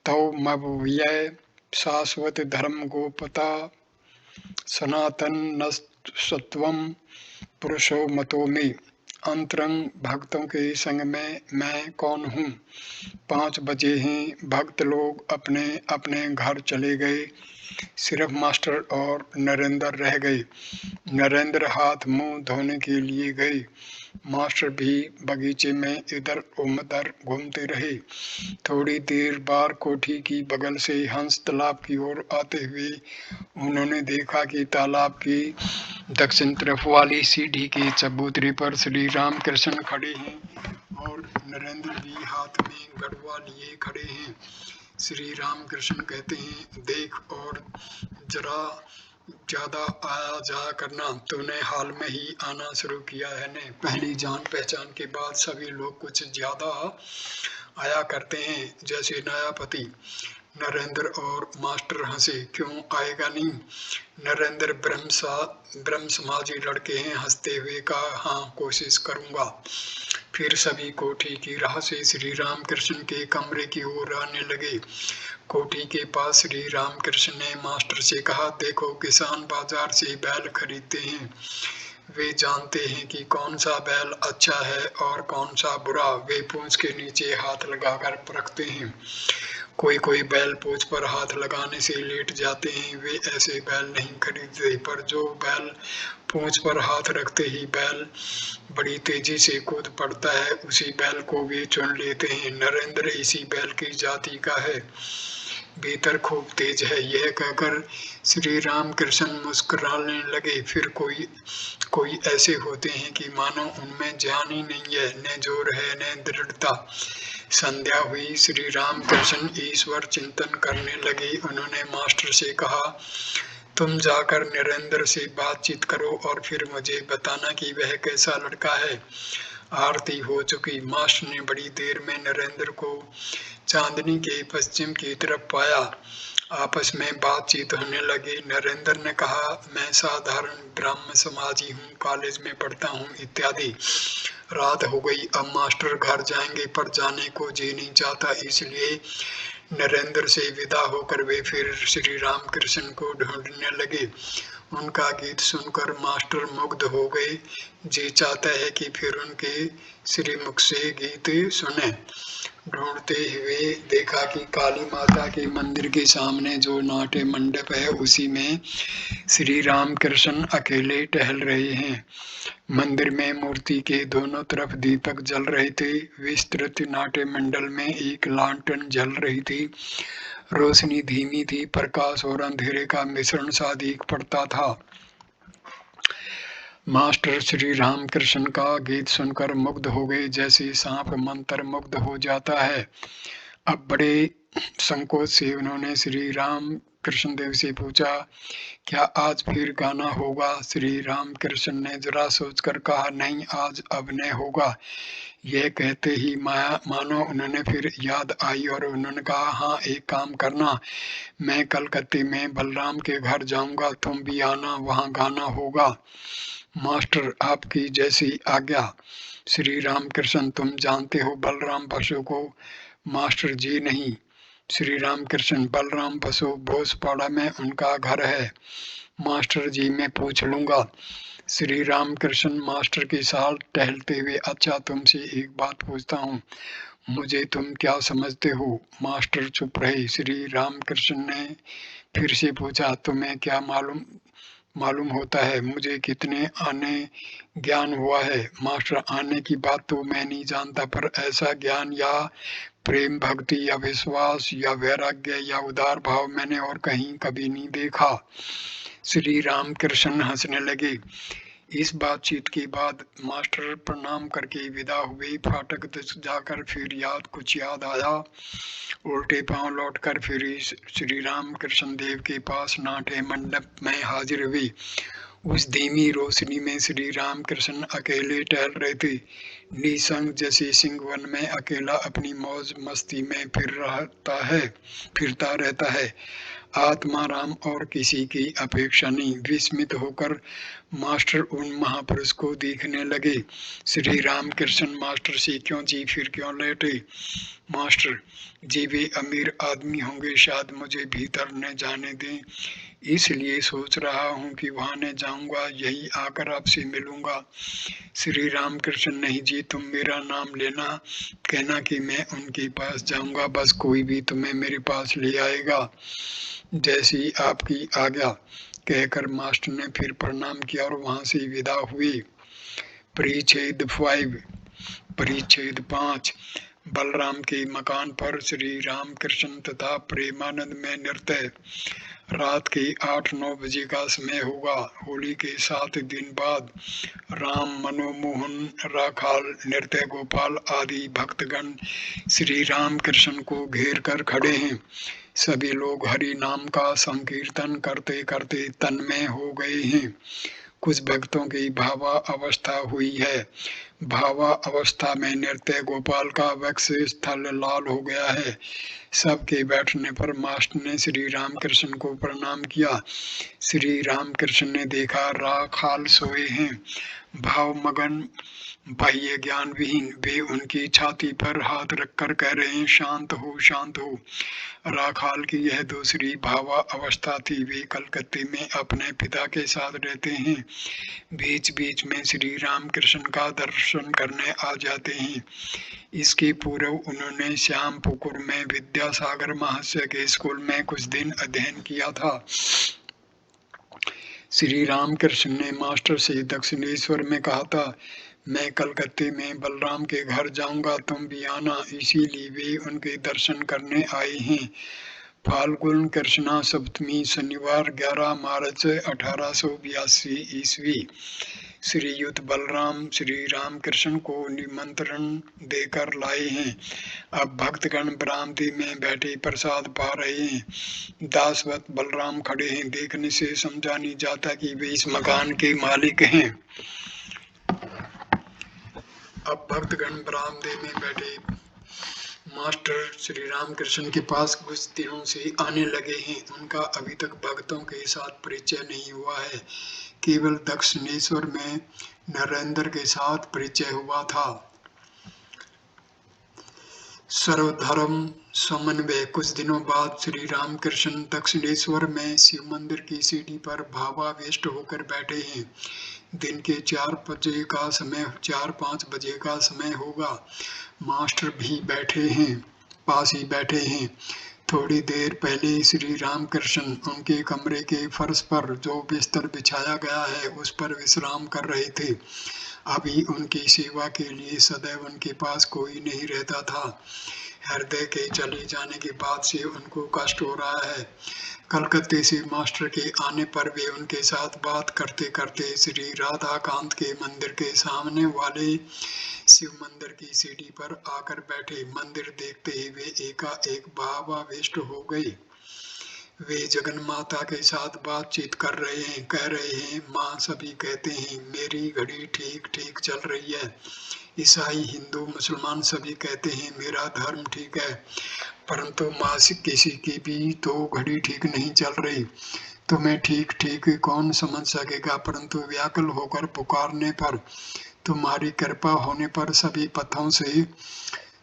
तौमव्यय शाश्वत धर्म गोपता, सनातन नस्त्वम पुरुषो मतो में। अंतरंग भक्तों के संग में मैं कौन हूँ? 5 बजे हैं, भक्त लोग अपने अपने घर चले गए। सिर्फ मास्टर और नरेंद्र रह गए। नरेंद्र हाथ मुंह धोने के लिए गए। मास्टर भी बगीचे में इधर उधर घूमते रहे। थोड़ी देर बाद कोठी की बगल से हंस तालाब की ओर आते हुए उन्होंने देखा कि तालाब की दक्षिण तरफ वाली सीढ़ी के चबूतरे पर श्री रामकृष्ण खड़े हैं और नरेंद्र भी हाथ में गड़वा लिए खड़े हैं। श्री रामकृष्ण कहते हैं, देख और जरा ज्यादा आया जा करना, तूने हाल में ही आना शुरू किया है ने। पहली जान पहचान के बाद सभी लोग कुछ ज्यादा आया करते हैं, जैसे नया पति। नरेंद्र और मास्टर हंसे। क्यों आएगा नहीं? नरेंद्र ब्रह्म समाजी लड़के हैं। हंसते हुए कहा, हाँ कोशिश करूंगा। फिर सभी कोठी की राह से श्री रामकृष्ण के कमरे की ओर आने लगे। कोठी के पास श्री रामकृष्ण ने मास्टर से कहा, देखो किसान बाजार से बैल खरीदते हैं। वे जानते हैं कि कौन सा बैल अच्छा है और कौन सा बुरा। वे पूंछ के नीचे हाथ लगाकर परखते हैं। कोई कोई बैल पूंछ पर हाथ लगाने से लेट जाते हैं। वे ऐसे बैल नहीं खरीदते, पर जो बैल पूंछ पर हाथ रखते ही बैल बड़ी तेजी से कूद पड़ता है, उसी बैल को वे चुन लेते हैं। नरेंद्र इसी बैल की जाति का है, भीतर खूब तेज है। यह कहकर श्री रामकृष्ण मुस्कुराने लगे। फिर कोई ऐसे होते हैं कि मानो उनमें जान ही नहीं है, न जोर है न दृढ़ता। संध्या हुई। श्री रामकृष्ण ईश्वर चिंतन करने लगे। उन्होंने मास्टर से कहा, तुम जाकर नरेंद्र से बातचीत करो और फिर मुझे बताना कि वह कैसा लड़का है। आरती हो चुकी। मास्टर ने बड़ी देर में नरेंद्र को चांदनी के पश्चिम की तरफ पाया। आपस में बातचीत होने लगी। नरेंद्र ने कहा, मैं साधारण ब्राह्मण समाजी हूँ, कॉलेज में पढ़ता हूँ इत्यादि। रात हो गई, अब मास्टर घर जाएंगे, पर जाने को जी नहीं चाहता, इसलिए नरेंद्र से विदा होकर वे फिर श्री रामकृष्ण को ढूंढने लगे। उनका गीत सुनकर मास्टर मुग्ध हो गए। जी चाहता है कि फिर उनके श्रीमुख से गीत सुने। ढूंढते हुए देखा कि काली माता के मंदिर के सामने जो नाट्य मंडप है, उसी में श्री रामकृष्ण अकेले टहल रहे हैं। मंदिर में मूर्ति के दोनों तरफ दीपक जल रहे थे। विस्तृत नाट्य मंडल में एक लालटेन जल रही थी। रोशनी धीमी थी, प्रकाश और अंधेरे का मिश्रण सा दिख पड़ता था। मास्टर श्री रामकृष्ण का गीत सुनकर मुग्ध हो गए, जैसे सांप मंत्र मुग्ध हो जाता है। अब बड़े संकोच से उन्होंने श्री राम कृष्ण देव से पूछा, क्या आज फिर गाना होगा? श्री राम कृष्ण ने जरा सोचकर कहा, नहीं, आज अभिनय होगा। यह कहते ही मानो उन्हें फिर याद आई और उन्होंने कहा, हाँ, एक काम करना, मैं कलकत्ते में बलराम के घर जाऊंगा, तुम भी आना, वहाँ गाना होगा। मास्टर, आपकी जैसी आज्ञा। श्री रामकृष्ण, तुम जानते हो बलराम बसु को? मास्टर जी, नहीं। श्री रामकृष्ण, बलराम बसु भोजपाड़ा में उनका घर है। मास्टर जी, मैं पूछ लूंगा। श्री रामकृष्ण मास्टर के साथ टहलते हुए, अच्छा, तुमसे एक बात पूछता हूँ, मुझे तुम क्या समझते हो? मास्टर चुप रहे। श्री रामकृष्ण ने फिर से पूछा, तुम्हें क्या मालूम होता है मुझे कितने आने ज्ञान हुआ है? मास्टर, आने की बात तो मैं नहीं जानता, पर ऐसा ज्ञान या प्रेम, भक्ति या विश्वास या वैराग्य या उदार भाव मैंने और कहीं कभी नहीं देखा। श्री रामकृष्ण हंसने लगे। इस बातचीत के बाद मास्टर प्रणाम करके विदा हुए। फाटक तक जाकर फिर कुछ याद आया। उल्टे पांव लौटकर फिर श्री रामकृष्ण देव के पास नाट्य मंडप में हाजिर हुए। उस धीमी रोशनी में श्री रामकृष्ण अकेले टहल रहे थे, निसंग, जैसे सिंह वन में अकेला अपनी मौज मस्ती में फिरता रहता है। आत्माराम और किसी की अपेक्षा नहीं। विस्मित होकर मास्टर उन महापुरुष को देखने लगे। श्री रामकृष्ण मास्टर से, क्यों जी, फिर क्यों लेटे? मास्टर जी, वे अमीर आदमी होंगे, शायद मुझे भीतर न जाने दें, इसलिए सोच रहा हूँ कि वहां न जाऊंगा, यही आकर आपसे मिलूंगा। श्री रामकृष्ण, नहीं जी, तुम मेरा नाम लेना, कहना कि मैं उनके पास जाऊंगा, बस कोई भी तुम्हें मेरे पास ले आएगा, जैसी आपकी आज्ञा। कहकर मास्टर ने फिर प्रणाम किया और वहां से विदा हुए। परिच्छेद 5। परिच्छेद 5। बलराम के मकान पर श्री रामकृष्ण तथा प्रेमानंद में नृत्य। रात के 8-9 बजे का समय होगा। होली के 7 दिन बाद राम, मनोमोहन, राखाल, नृत्य गोपाल आदि भक्तगण श्री रामकृष्ण को घेर कर खड़े हैं। सभी लोग हरि नाम का संकीर्तन करते करते तन्मय हो गए हैं। कुछ भक्तों की भावा अवस्था हुई है। भावा अवस्था में नृत्य गोपाल का वक्ष स्थल लाल हो गया है। सबके बैठने पर मास्टर ने श्री रामकृष्ण को प्रणाम किया। श्री रामकृष्ण ने देखा राखाल सोए हैं, भाव मगन, बाह्य ज्ञान विहीन। वे उनकी छाती पर हाथ रखकर कह रहे हैं, शांत हो, शांत हो। राखाल की यह दूसरी भावा अवस्था थी। वे कलकत्ते में अपने पिता के साथ रहते हैं। बीच बीच में श्री रामकृष्ण का दर्शन करने आ जाते हैं। इसके पूर्व उन्होंने श्यामपुकुर में विद्यासागर महाशय के स्कूल में कुछ दिन अध्ययन किया था। श्री रामकृष्ण ने मास्टर से दक्षिणेश्वर में कहा था, मैं कलकत्ते में बलराम के घर जाऊंगा, तुम भी आना, इसीलिए वे उनके दर्शन करने आए हैं। फाल्गुन कृष्णा सप्तमी, शनिवार 11 मार्च 1882 ईस्वी। श्रीयुत बलराम श्री रामकृष्ण को निमंत्रण देकर लाए हैं। अब भक्तगण बरामदे में बैठे प्रसाद पा रहे हैं। दासवत बलराम खड़े हैं। देखने से समझा नहीं जाता कि वे इस मकान के मालिक हैं। अब भक्तगण बरामदे में बैठे मास्टर श्री रामकृष्ण के पास कुछ दिनों से आने लगे हैं। उनका अभी तक भक्तों के साथ परिचय नहीं हुआ है। केवल दक्षिणेश्वर में नरेंद्र के साथ परिचय हुआ था। सर्वधर्म समन्वय। कुछ दिनों बाद श्री रामकृष्ण दक्षिणेश्वर में शिव मंदिर की सीढ़ी पर भावावेष्ट होकर बैठे हैं। दिन के 4-5 बजे का समय होगा। मास्टर भी बैठे हैं, पास ही बैठे हैं। थोड़ी देर पहले श्री रामकृष्ण उनके कमरे के फर्श पर जो बिस्तर बिछाया गया है उस पर विश्राम कर रहे थे। अभी उनकी सेवा के लिए सदैव उनके पास कोई नहीं रहता था। हृदय के चले जाने के बाद से उनको कष्ट हो रहा है। कलकत्ते से मास्टर के आने पर वे उनके साथ बात करते करते श्री राधाकांत के मंदिर के सामने वाले शिव मंदिर की सीढ़ी पर आकर बैठे। मंदिर देखते ही वे एकाएक भावाविष्ट हो गए। वे जगन माता के साथ बातचीत कर रहे हैं, कह रहे हैं, माँ सभी कहते हैं मेरी घड़ी ठीक ठीक चल रही है। ईसाई, हिंदू, मुसलमान सभी कहते हैं मेरा धर्म ठीक है, परंतु माँ किसी की भी तो घड़ी ठीक नहीं चल रही। तुम्हें ठीक ठीक कौन समझ सकेगा, परंतु व्याकुल होकर पुकारने पर, तुम्हारी कृपा होने पर सभी पथों से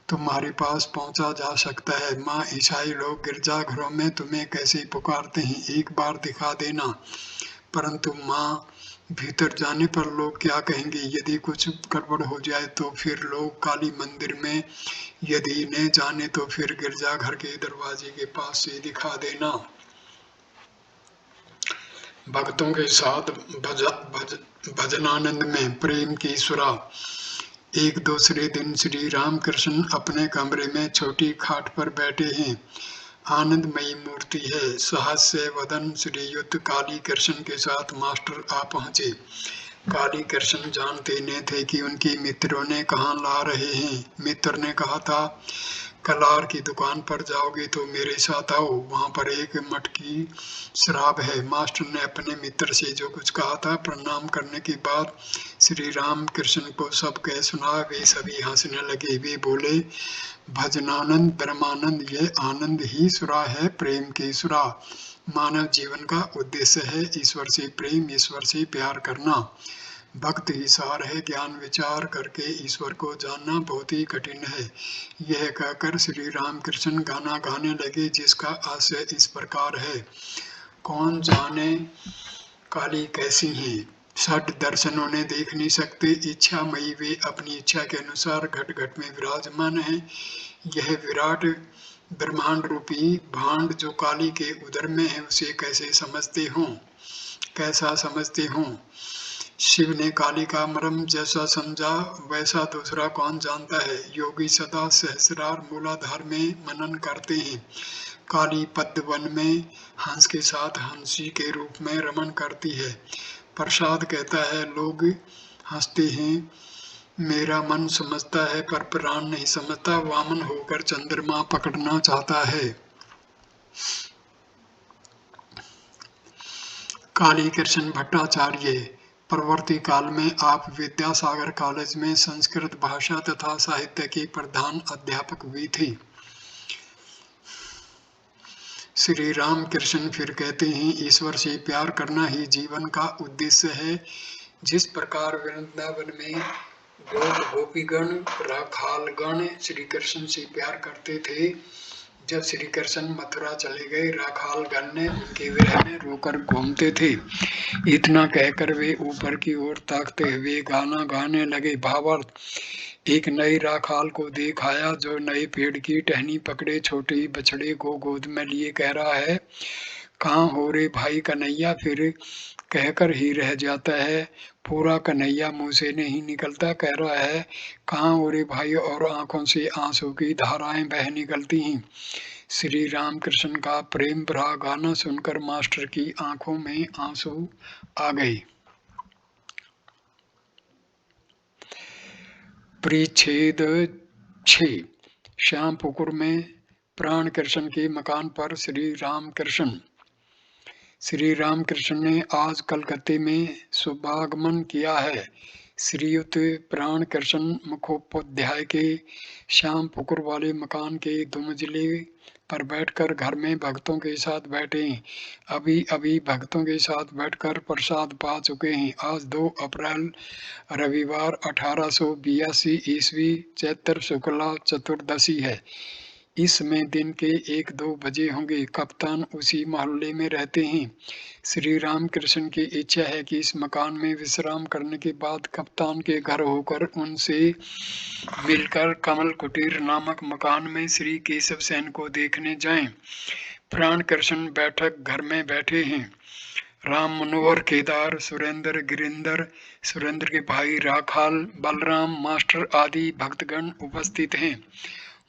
तुम्हारे पास पहुंचा जा सकता है। माँ, ईसाई लोग गिरजाघरों में तुम्हें कैसे पुकारते हैं, एक बार दिखा देना। परंतु माँ, भीतर जाने पर लोग क्या कहेंगे, यदि कुछ गड़बड़ हो जाए तो फिर लोग काली मंदिर में, यदि न जाने तो फिर गिरजाघर के दरवाजे के पास से दिखा देना। भक्तों के साथ भजनानंद में प्रेम की सुरा। एक दूसरे दिन श्री रामकृष्ण अपने कमरे में छोटी खाट पर बैठे हैं। आनंदमयी मूर्ति है। सहस्य वदन श्रीयुत काली कृष्ण के साथ मास्टर आ पहुंचे। काली कृष्ण जानते न थे कि उनके मित्रों ने कहाँ ला रहे हैं। मित्र ने कहा था, कलार की दुकान पर जाओगे तो मेरे साथ आओ, वहां पर एक मटकी शराब है। मास्टर ने अपने मित्र से जो कुछ कहा था, प्रणाम करने के बाद श्री राम कृष्ण को सब कह सुना। वे सभी हंसने लगे। वे बोले, भजनानंद ब्रह्मानंद, ये आनंद ही सुरा है, प्रेम की सुरा। मानव जीवन का उद्देश्य है ईश्वर से प्रेम, ईश्वर से प्यार करना। भक्त ही सार है, ज्ञान विचार करके ईश्वर को जानना बहुत ही कठिन है। यह कहकर श्री रामकृष्ण गाना गाने लगे, जिसका आशय इस प्रकार है। कौन जाने काली कैसी है, षड दर्शनों ने देख नहीं सकते। इच्छा मई वे अपनी इच्छा के अनुसार घट घट में विराजमान है। यह विराट ब्रह्मांड रूपी भांड जो काली के उदर में है, उसे कैसे समझते हो, कैसा समझते हो। शिव ने काली का मर्म जैसा समझा, वैसा दूसरा कौन जानता है। योगी सदा सहस्रार मूलाधार में मनन करते हैं। काली पद्म वन में हंस के साथ हंसी के रूप में रमन करती है। प्रसाद कहता है, लोग हंसते हैं, मेरा मन समझता है पर प्राण नहीं समझता। वामन होकर चंद्रमा पकड़ना चाहता है। काली कृष्ण भट्टाचार्य परवर्ती काल में आप विद्यासागर कॉलेज में संस्कृत भाषा तथा साहित्य के प्रधान अध्यापक भी थे। श्री राम कृष्ण फिर कहते हैं, ईश्वर से प्यार करना ही जीवन का उद्देश्य है। जिस प्रकार वृंदावन में गोपीगण राखालगण श्री कृष्ण से प्यार करते थे, जब श्री कृष्ण मथुरा चले गए, राखालगण ने उनके विरह में रोकर घूमते थे। इतना कहकर वे ऊपर की ओर ताकते हुए गाना गाने लगे। भावार्थ, एक नई राखाल को देख आया जो नए पेड़ की टहनी पकड़े छोटे बछड़े को गोद में लिए कह रहा है, कहाँ हो रे भाई कन्हैया। फिर कहकर ही रह जाता है, पूरा कन्हैया मुंह से नहीं निकलता। कह रहा है, कहाँ हो रे भाई, और आंखों से आंसू की धाराएं बह निकलती हैं। श्री रामकृष्ण का प्रेम भरा गाना सुनकर मास्टर की आंखों में आंसू आ गए। परिच्छेद 6। श्यामपुकुर में प्राण कृष्ण के मकान पर श्री रामकृष्ण ने आज कलकत्ते में शुभागमन किया है। श्रीयुत प्राण कृष्ण मुखोपाध्याय के श्यामपुकुर वाले मकान के 2 मंजिले पर बैठकर घर में भक्तों के साथ बैठे हैं। अभी अभी भक्तों के साथ बैठकर प्रसाद पा चुके हैं। आज 2 अप्रैल रविवार 1882 ईस्वी चैत्र शुक्ला चतुर्दशी है। इसमें दिन के 1-2 बजे होंगे। कप्तान उसी मोहल्ले में रहते हैं। श्री रामकृष्ण की इच्छा है कि इस मकान में विश्राम करने के बाद कप्तान के घर होकर उनसे मिलकर कमल कुटीर नामक मकान में श्री केशव सेन को देखने जाएं। प्राण कृष्ण बैठक घर में बैठे हैं। राम मनोहर, केदार, सुरेंद्र, गिरिंदर, सुरेंद्र के भाई राखाल, बलराम, मास्टर आदि भक्तगण उपस्थित हैं।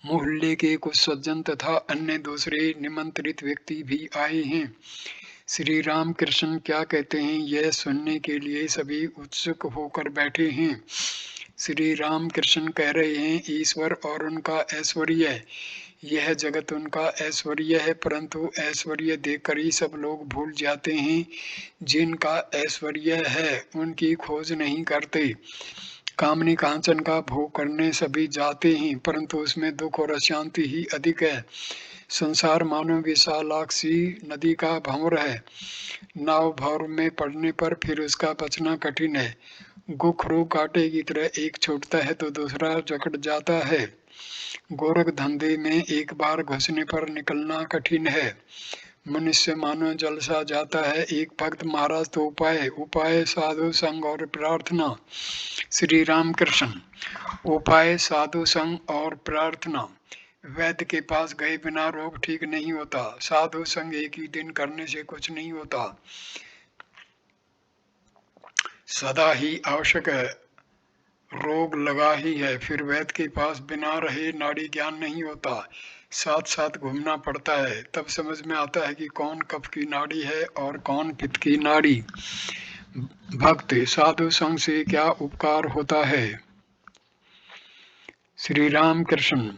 मोहल्ले के कुछ सज्जन तथा अन्य दूसरे निमंत्रित व्यक्ति भी आए हैं। श्री राम कृष्ण क्या कहते हैं यह सुनने के लिए सभी उत्सुक होकर बैठे हैं। श्री राम कृष्ण कह रहे हैं ईश्वर और उनका ऐश्वर्य, यह जगत उनका ऐश्वर्य है, परंतु ऐश्वर्य देखकर ही सब लोग भूल जाते हैं। जिनका ऐश्वर्य है उनकी खोज नहीं करते। कामनी कांचन का भोग करने सभी जाते हैं, परंतु उसमें दुख और अशांति ही अधिक है। संसार मानो विशालाक्षी नदी का भंवर है। नाव भंवर में पड़ने पर फिर उसका बचना कठिन है। गोखरू कांटे की तरह एक छूटता है तो दूसरा जकड़ जाता है। गोरख धंधे में एक बार घुसने पर निकलना कठिन है। मनुष्य मानो जल सा जाता है। एक भक्त महाराज तो उपाय उपाय साधु संग और प्रार्थना। श्री राम कृष्ण उपाय साधु संग और प्रार्थना। वैद्य के पास गए बिना रोग ठीक नहीं होता। साधु संग एक ही दिन करने से कुछ नहीं होता, सदा ही आवश्यक है, रोग लगा ही है। फिर वैद्य के पास बिना रहे नाड़ी ज्ञान नहीं होता, साथ साथ घूमना पड़ता है, तब समझ में आता है कि कौन कफ की नाड़ी है और कौन पित्त की नाड़ी। भक्त साधु संग से क्या उपकार होता है। श्री राम कृष्ण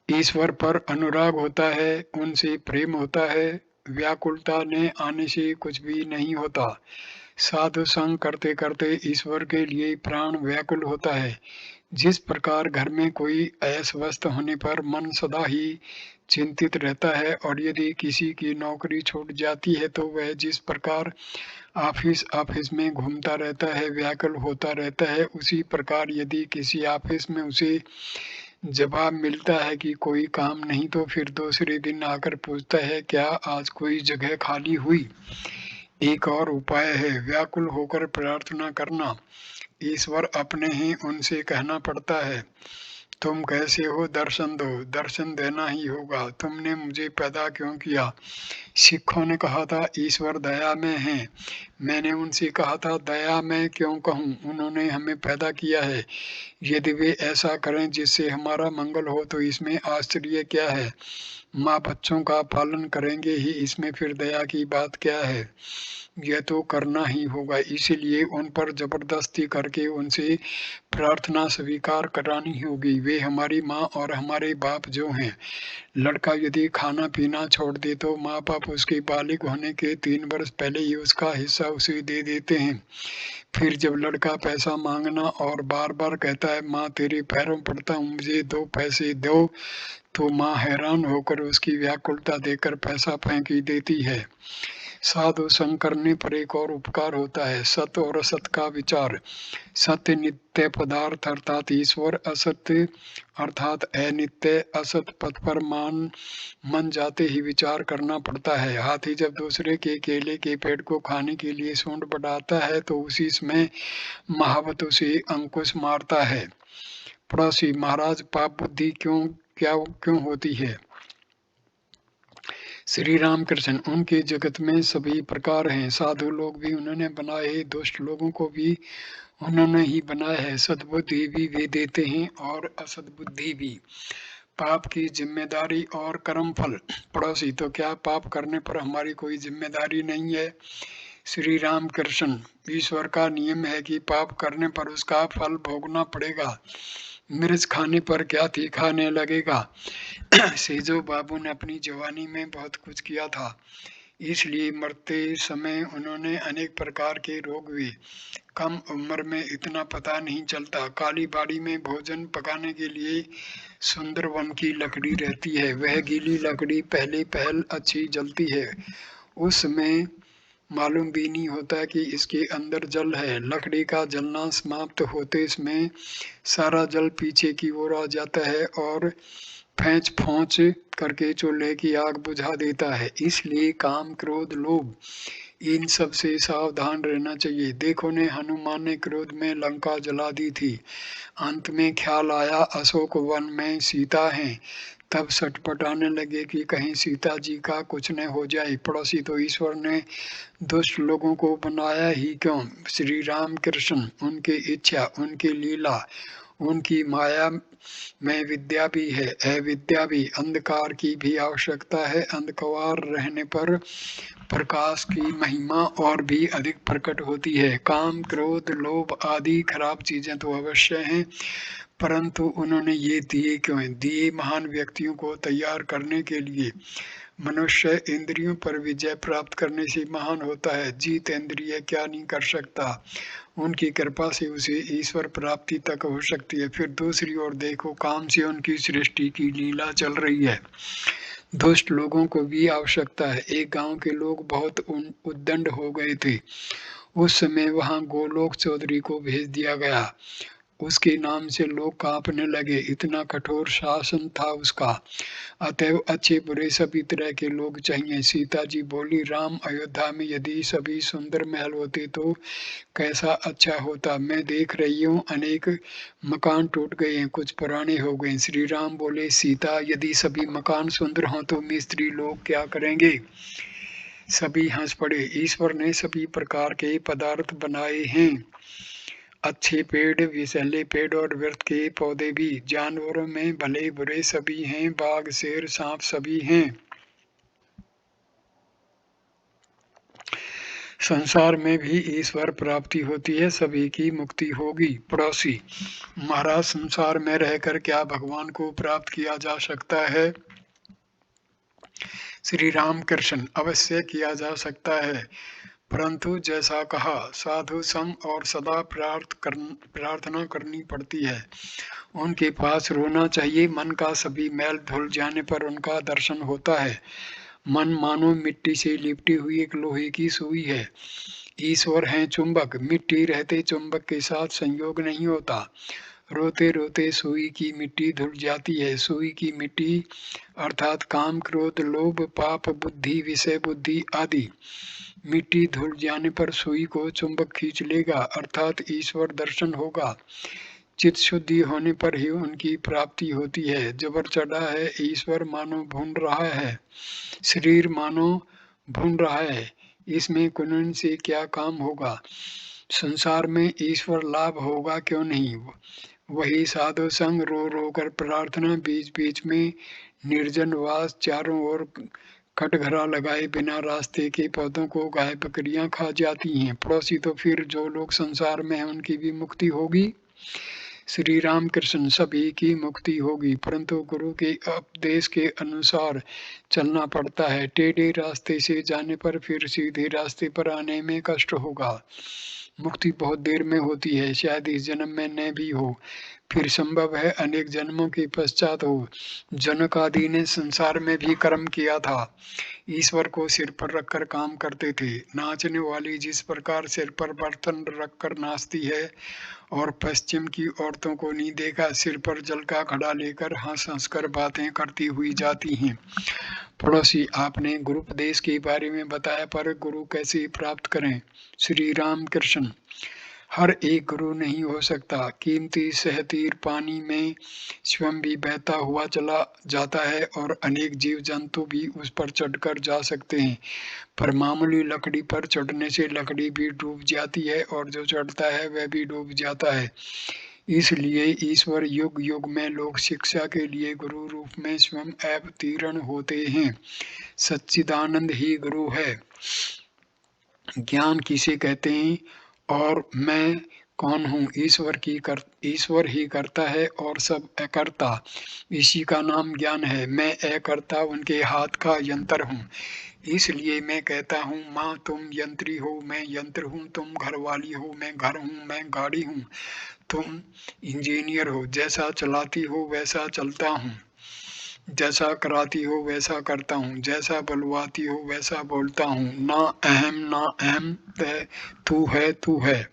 ईश्वर पर अनुराग होता है, उनसे प्रेम होता है, व्याकुलता ने आने से कुछ भी नहीं होता। साधु संग करते करते ईश्वर के लिए प्राण व्याकुल होता है। जिस प्रकार घर में कोई अस्वस्थ होने पर मन सदा ही चिंतित रहता है और यदि किसी की नौकरी छूट जाती है तो वह जिस प्रकार ऑफिस ऑफिस में घूमता रहता है, व्याकुल होता रहता है, उसी प्रकार यदि किसी ऑफिस में उसे जवाब मिलता है कि कोई काम नहीं तो फिर दूसरे दिन आकर पूछता है क्या आज कोई जगह खाली हुई। एक और उपाय है व्याकुल होकर प्रार्थना करना। ईश्वर अपने ही उनसे कहना पड़ता है तुम कैसे हो, दर्शन दो, दर्शन देना ही होगा। तुमने मुझे पैदा क्यों किया। सिखों ने कहा था ईश्वर दया में है, मैंने उनसे कहा था दया में क्यों कहूँ, उन्होंने हमें पैदा किया है। यदि वे ऐसा करें जिससे हमारा मंगल हो तो इसमें आश्चर्य क्या है। माँ बच्चों का पालन करेंगे ही, इसमें फिर दया की बात क्या है। यह तो करना ही होगा, इसीलिए उन पर जबरदस्ती करके उनसे प्रार्थना स्वीकार करानी होगी। वे हमारी माँ और हमारे बाप जो हैं। लड़का यदि खाना पीना छोड़ दे तो माँ बाप उसके बालिग होने के 3 वर्ष पहले ही उसका हिस्सा उसे दे देते हैं। फिर जब लड़का पैसा मांगना और बार बार कहता है माँ तेरे पैरों पड़ता हूँ मुझे 2 पैसे दो, तो माँ हैरान होकर उसकी व्याकुलता देकर पैसा फेंक ही देती है। साधु संग करने पर एक और उपकार होता है सत्य और असत का विचार। सत्य नित्य पदार्थ अर्थात ईश्वर, असत्य अर्थात अनित्य। असत पथ पर मन जाते ही विचार करना पड़ता है। हाथी जब दूसरे के केले के पेड़ को खाने के लिए सूंड बढ़ाता है तो उसी समय महावत उसे अंकुश मारता है। पड़ोसी महाराज पाप बुद्धि क्यों होती है। श्री राम कृष्ण उनके जगत में सभी प्रकार हैं। साधु लोग भी उन्होंने बनाए, दुष्ट लोगों को भी उन्होंने ही बनाया है। सद्बुद्धि भी वे देते हैं और असद्बुद्धि भी। पाप की जिम्मेदारी और कर्म फल। पड़ोसी तो क्या पाप करने पर हमारी कोई जिम्मेदारी नहीं है। श्री राम कृष्ण ईश्वर का नियम है कि पाप करने पर उसका फल भोगना पड़ेगा। मिर्च खाने पर क्या तीखा नहीं लगेगा। सेजो बाबू ने अपनी जवानी में बहुत कुछ किया था, इसलिए मरते समय उन्होंने अनेक प्रकार के रोग हुए। कम उम्र में इतना पता नहीं चलता। काली बाड़ी में भोजन पकाने के लिए सुंदरवन की लकड़ी रहती है, वह गीली लकड़ी पहले पहल अच्छी जलती है। उसमें मालूम भी नहीं होता कि इसके अंदर जल है। लकड़ी का जलना समाप्त होते इसमें सारा जल पीछे की ओर आ जाता है और फैंच फोंच करके चूल्हे की आग बुझा देता है। इसलिए काम क्रोध लोभ इन सब से सावधान रहना चाहिए। देखो ने हनुमान ने क्रोध में लंका जला दी थी। अंत में ख्याल आया अशोक वन में सीता है, तब सटपटाने लगे कि कहीं सीता जी का कुछ न हो जाए। पड़ोसी तो ईश्वर ने दुष्ट लोगों को बनाया ही क्यों। श्री राम कृष्ण उनकी इच्छा, उनकी लीला, उनकी माया में विद्या भी है, अविद्या भी। अंधकार की भी आवश्यकता है। अंधकार रहने पर प्रकाश की महिमा और भी अधिक प्रकट होती है। काम, क्रोध, लोभ आदि खराब चीजें तो अवश्य हैं, परंतु उन्होंने ये दिए क्यों हैं? दिए महान व्यक्तियों को तैयार करने के लिए। मनुष्य इंद्रियों पर विजय प्राप्त करने से महान होता है। जीत इंद्रिय क्या नहीं कर सकता, उनकी कृपा से उसे ईश्वर प्राप्ति तक हो सकती है। फिर दूसरी ओर देखो, काम से उनकी सृष्टि की लीला चल रही है। दुष्ट लोगों को भी आवश्यकता है। एक गांव के लोग बहुत उद्दंड हो गए थे। उस समय वहां गोलोक चौधरी को भेज दिया गया। उसके नाम से लोग कांपने लगे, इतना कठोर शासन था उसका। अतएव अच्छे बुरे सभी तरह के लोग चाहिए। सीता जी बोली, राम, अयोध्या में यदि सभी सुंदर महल होते तो कैसा अच्छा होता। मैं देख रही हूँ अनेक मकान टूट गए हैं, कुछ पुराने हो गए। श्री राम बोले, सीता, यदि सभी मकान सुंदर हों तो मिस्त्री लोग क्या करेंगे? सभी हंस पड़े। ईश्वर ने सभी प्रकार के पदार्थ बनाए हैं, अच्छे पेड़, विषैले पेड़ और वृक्ष के पौधे भी। जानवरों में भले बुरे सभी हैं, बाघ, शेर, सांप सभी हैं। संसार में भी ईश्वर प्राप्ति होती है, सभी की मुक्ति होगी। पड़ोसी, महाराज, संसार में रहकर क्या भगवान को प्राप्त किया जा सकता है? श्री राम कृष्ण, अवश्य किया जा सकता है, परंतु जैसा कहा, साधु संग और सदा प्रार्थना करनी पड़ती है। उनके पास रोना चाहिए। मन का सभी मैल धुल जाने पर उनका दर्शन होता है। मन मानो मिट्टी से लिपटी हुई एक लोहे की सुई है। ईश्वर है चुंबक, मिट्टी रहते चुंबक के साथ संयोग नहीं होता। रोते रोते सुई की मिट्टी धुल जाती है। सुई की मिट्टी अर्थात काम, क्रोध, लोभ, पाप, बुद्धि, विषय बुद्धि आदि। मिट्टी धुल जाने पर सुई को चुंबक खींच लेगा, अर्थात ईश्वर दर्शन होगा। चित्त शुद्धि होने पर ही उनकी प्राप्ति होती है। जबर चढ़ा है, ईश्वर मानो भून रहा है, शरीर मानो भून रहा है, इसमें कुनन से क्या काम होगा? संसार में ईश्वर लाभ होगा क्यों नहीं? वही साधु संग, रो रो कर प्रार्थना, बीच बीच में निर्जन वास, चारों ओर कटघरा लगाए बिना रास्ते के पौधों को गाय बकरियां खा जाती हैं। पड़ोसी, तो फिर जो लोग संसार में हैं उनकी भी मुक्ति होगी। श्री राम कृष्ण, सभी की मुक्ति होगी, परंतु गुरु के उपदेश के अनुसार चलना पड़ता है। टेढ़े रास्ते से जाने पर फिर सीधे रास्ते पर आने में कष्ट होगा। मुक्ति बहुत देर में होती है, शायद इस जन्म में न भी हो, फिर संभव है अनेक जन्मों के पश्चात हो। जनक आदि ने संसार में भी कर्म किया था, ईश्वर को सिर पर रखकर काम करते थे। नाचने वाली जिस प्रकार सिर पर बर्तन रखकर नाचती है और पश्चिम की औरतों को नहीं देखा, सिर पर जल का घड़ा लेकर हंस हंस कर बातें करती हुई जाती हैं। पड़ोसी, आपने गुरुपदेश के बारे में बताया, पर गुरु कैसे प्राप्त करें? श्री राम कृष्ण, हर एक गुरु नहीं हो सकता। कीमती सहतीर पानी में स्वयं भी बहता हुआ चला जाता है और अनेक जीव जंतु भी उस पर चढ़कर जा सकते हैं, पर मामूली लकड़ी पर चढ़ने से लकड़ी भी डूब जाती है और जो चढ़ता है वह भी डूब जाता है। इसलिए ईश्वर युग युग में लोक शिक्षा के लिए गुरु रूप में स्वयं अवतीर्ण होते हैं। सच्चिदानंद ही गुरु है। ज्ञान किसे कहते हैं और मैं कौन हूँ? ईश्वर ही करता है और सब अकर्ता, इसी का नाम ज्ञान है। मैं अकर्ता उनके हाथ का यंत्र हूँ, इसलिए मैं कहता हूँ, माँ तुम यंत्री हो, मैं यंत्र हूँ। तुम घरवाली हो, मैं घर हूँ, मैं गाड़ी हूँ। तुम इंजीनियर हो, जैसा चलाती हो वैसा चलता हूँ, जैसा कराती हो वैसा करता हूँ, जैसा बुलवाती हो वैसा बोलता हूँ। ना अहम ना अहम, तू है।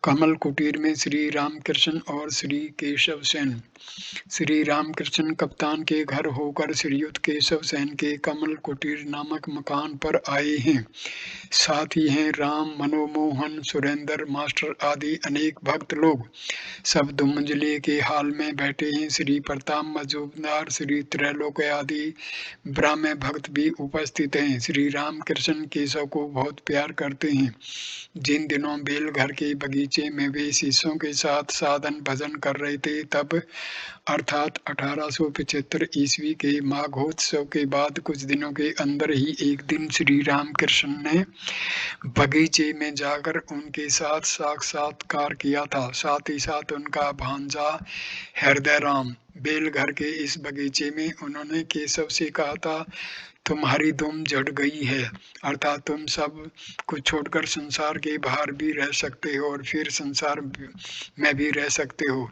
कमल कुटीर में श्री रामकृष्ण और श्री केशव सेन। श्री रामकृष्ण कप्तान के घर होकर श्रीयुत केशव सेन के कमल कुटीर नामक मकान पर आए हैं। साथ ही हैं राम, मनोमोहन, सुरेंद्र मास्टर आदि अनेक भक्त लोग। सब दुमंजले के हाल में बैठे हैं। श्री प्रताप मजूमदार, श्री त्रैलोक आदि ब्राह्मण भक्त भी उपस्थित हैं। श्री रामकृष्ण केशव को बहुत प्यार करते हैं। जिन दिनों बेल घर के बगीचे बगीचे में वे शिष्यों के साथ साधन भजन कर रहे थे, तब अर्थात 1875 ईस्वी के माघोत्सव के बाद कुछ दिनों के अंदर ही एक दिन श्री रामकृष्ण ने बगीचे में जाकर उनके साथ साक्षात्कार किया था। साथ ही साथ उनका भांजा हृदय राम बेलघर के इस बगीचे में उन्होंने केशव से कहा था, तुम्हारी दुम जड़ गई है, अर्थात तुम सब कुछ छोड़कर संसार के बाहर भी रह सकते हो और फिर संसार में भी रह सकते हो।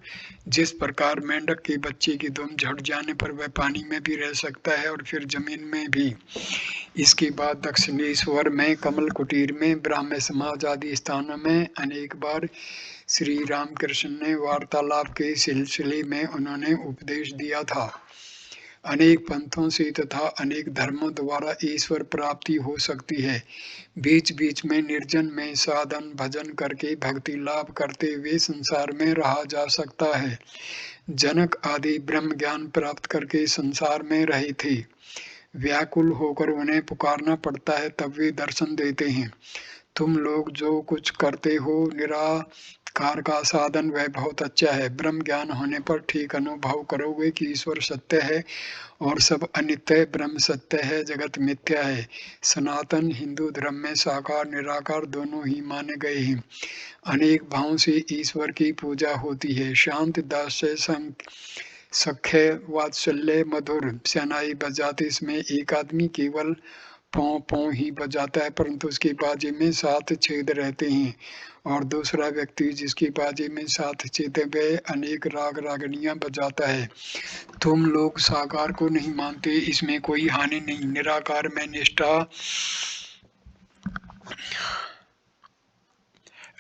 जिस प्रकार मेंढक के बच्चे की दुम झड़ जाने पर वह पानी में भी रह सकता है और फिर जमीन में भी। इसके बाद दक्षिणेश्वर में, कमल कुटीर में, ब्राह्म समाज आदि स्थानों में अनेक बार श्री रामकृष्ण ने वार्तालाप के सिलसिले में उन्होंने उपदेश दिया था। अनेक पंथों से तथा अनेक धर्मों द्वारा ईश्वर प्राप्ति हो सकती है। बीच बीच में निर्जन में साधन भजन करके भक्ति लाभ करते हुए संसार में रहा जा सकता है। जनक आदि ब्रह्म ज्ञान प्राप्त करके संसार में रहे थे। व्याकुल होकर उन्हें पुकारना पड़ता है, तब वे दर्शन देते हैं। तुम लोग जो कुछ करते हो निराकार का साधन वह बहुत अच्छा है। ब्रह्म ज्ञान होने पर ठीक अनुभव करोगे कि ईश्वर सत्य है और सब अनित्य है, ब्रह्म सत्य है, जगत मिथ्या है। सनातन हिंदू धर्म में साकार निराकार दोनों ही माने गए हैं। अनेक भावों से ईश्वर की पूजा होती है। शांत दास्य सख्य वात्सल्य मधुर शहनाई बजाते इसमें एक आदमी केवल पौ पौ ही बजाता है, परंतु उसके बाजे में 7 छेद रहते हैं और दूसरा व्यक्ति जिसकी बाजे में 7 छेद है वह अनेक राग रागनियां बजाता है। तुम लोग साकार को नहीं मानते, इसमें कोई हानि नहीं। निराकार में निष्ठा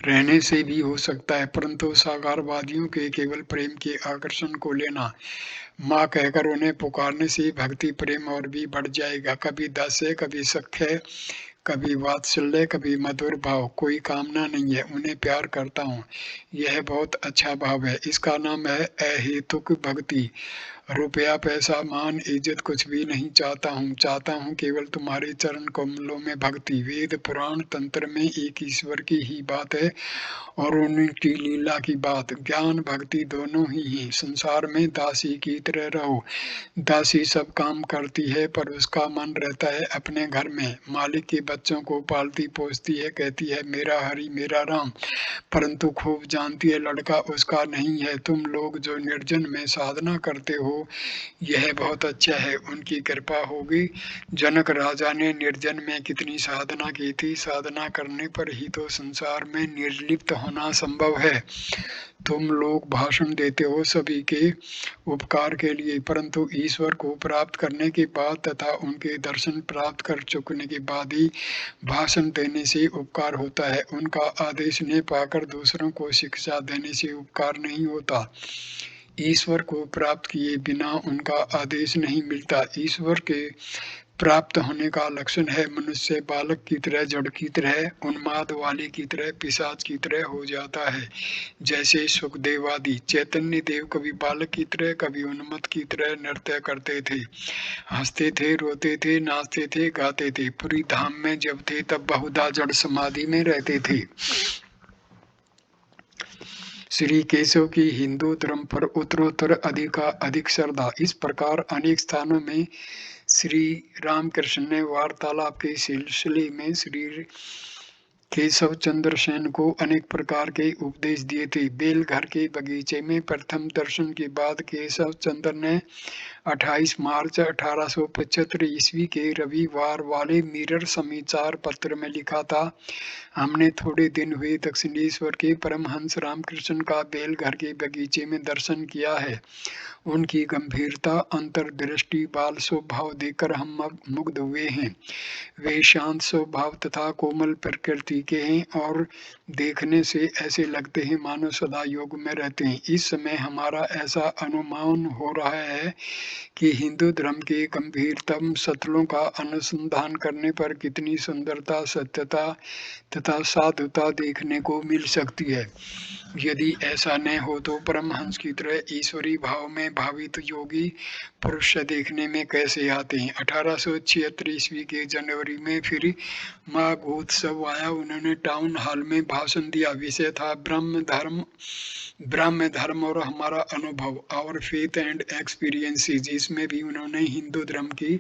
रहने से भी हो सकता है, परंतु साकारवादियों के केवल प्रेम के आकर्षण को लेना, माँ कहकर उन्हें पुकारने से भक्ति प्रेम और भी बढ़ जाएगा। कभी दास्य, कभी सख्य, कभी वात्सल्य, कभी मधुर भाव। कोई कामना नहीं है, उन्हें प्यार करता हूँ, यह बहुत अच्छा भाव है। इसका नाम है अहेतुक भक्ति। रुपया पैसा मान इज्जत कुछ भी नहीं चाहता हूँ केवल तुम्हारे चरण कमलों में भक्ति। वेद पुराण तंत्र में एक ईश्वर की ही बात है और उनकी लीला की बात। ज्ञान भक्ति दोनों ही हैं। संसार में दासी की तरह रहो। दासी सब काम करती है पर उसका मन रहता है अपने घर में। मालिक के बच्चों को पालती पोसती है, कहती है मेरा हरि मेरा राम, परंतु खूब जानती है लड़का उसका नहीं है। तुम लोग जो निर्जन में साधना करते हो यह बहुत अच्छा है, उनकी कृपा होगी। जनक राजा ने निर्जन में कितनी साधना की थी। साधना करने पर ही तो संसार में निर्लिप्त होना संभव है। तुम लोग भाषण देते हो सभी के उपकार के लिए, परंतु ईश्वर को प्राप्त करने के बाद तथा उनके दर्शन प्राप्त कर चुकने के बाद ही भाषण देने से उपकार होता है। उनका आदेश न पाकर दूसरों को शिक्षा देने से उपकार नहीं होता। ईश्वर को प्राप्त किए बिना उनका आदेश नहीं मिलता। ईश्वर के प्राप्त होने का लक्षण है मनुष्य बालक की तरह, जड़ की तरह, उन्माद वाले की तरह, पिशाच की तरह हो जाता है। जैसे सुखदेव आदि। चैतन्य देव कभी बालक की तरह कभी उन्मत्त की तरह नृत्य करते थे, हंसते थे, रोते थे, नाचते थे, गाते थे। पूरी धाम में जब थे तब बहुधा जड़ समाधि में रहते थे। श्री केशव की हिंदू धर्म पर उत्तरोत्तर अधिक श्रद्धा। इस प्रकार अनेक स्थानों में श्री रामकृष्ण ने वार्तालाप के सिलसिले में श्री केशव चंद्र सेन को अनेक प्रकार के उपदेश दिए थे। बेलघर के बगीचे में प्रथम दर्शन के बाद केशव चंद्र ने 28 मार्च 1875 ईस्वी के रविवार वाले मिरर समाचार पत्र में लिखा था, हमने थोड़े दिन हुए दक्षिणेश्वर के परमहंस रामकृष्ण का बेलघर के बगीचे में दर्शन किया है। उनकी गंभीरता, अंतर्दृष्टि, बाल स्वभाव देखकर हम मुग्ध हुए हैं। वे शांत स्वभाव तथा कोमल प्रकृति के हैं और देखने से ऐसे लगते हैं मानो सदा योग में रहते हैं। इस समय हमारा ऐसा अनुमान हो रहा है कि हिंदू धर्म के गंभीरतम सत्रों का अनुसंधान करने पर कितनी सुंदरता, सत्यता तथा साधुता देखने को मिल सकती है। यदि ऐसा न हो तो परमहंस की तरह ईश्वरी भाव में भावित योगी पुरुष देखने में कैसे आते हैं। 1876 ईस्वी के जनवरी में फिर माघ उत्सव आया। उन्होंने टाउन हॉल में भाषण दिया। विषय था ब्रह्म धर्म और हमारा अनुभव, आवर फेथ एंड एक्सपीरियंसेस। इसमें भी उन्होंने हिंदू धर्म की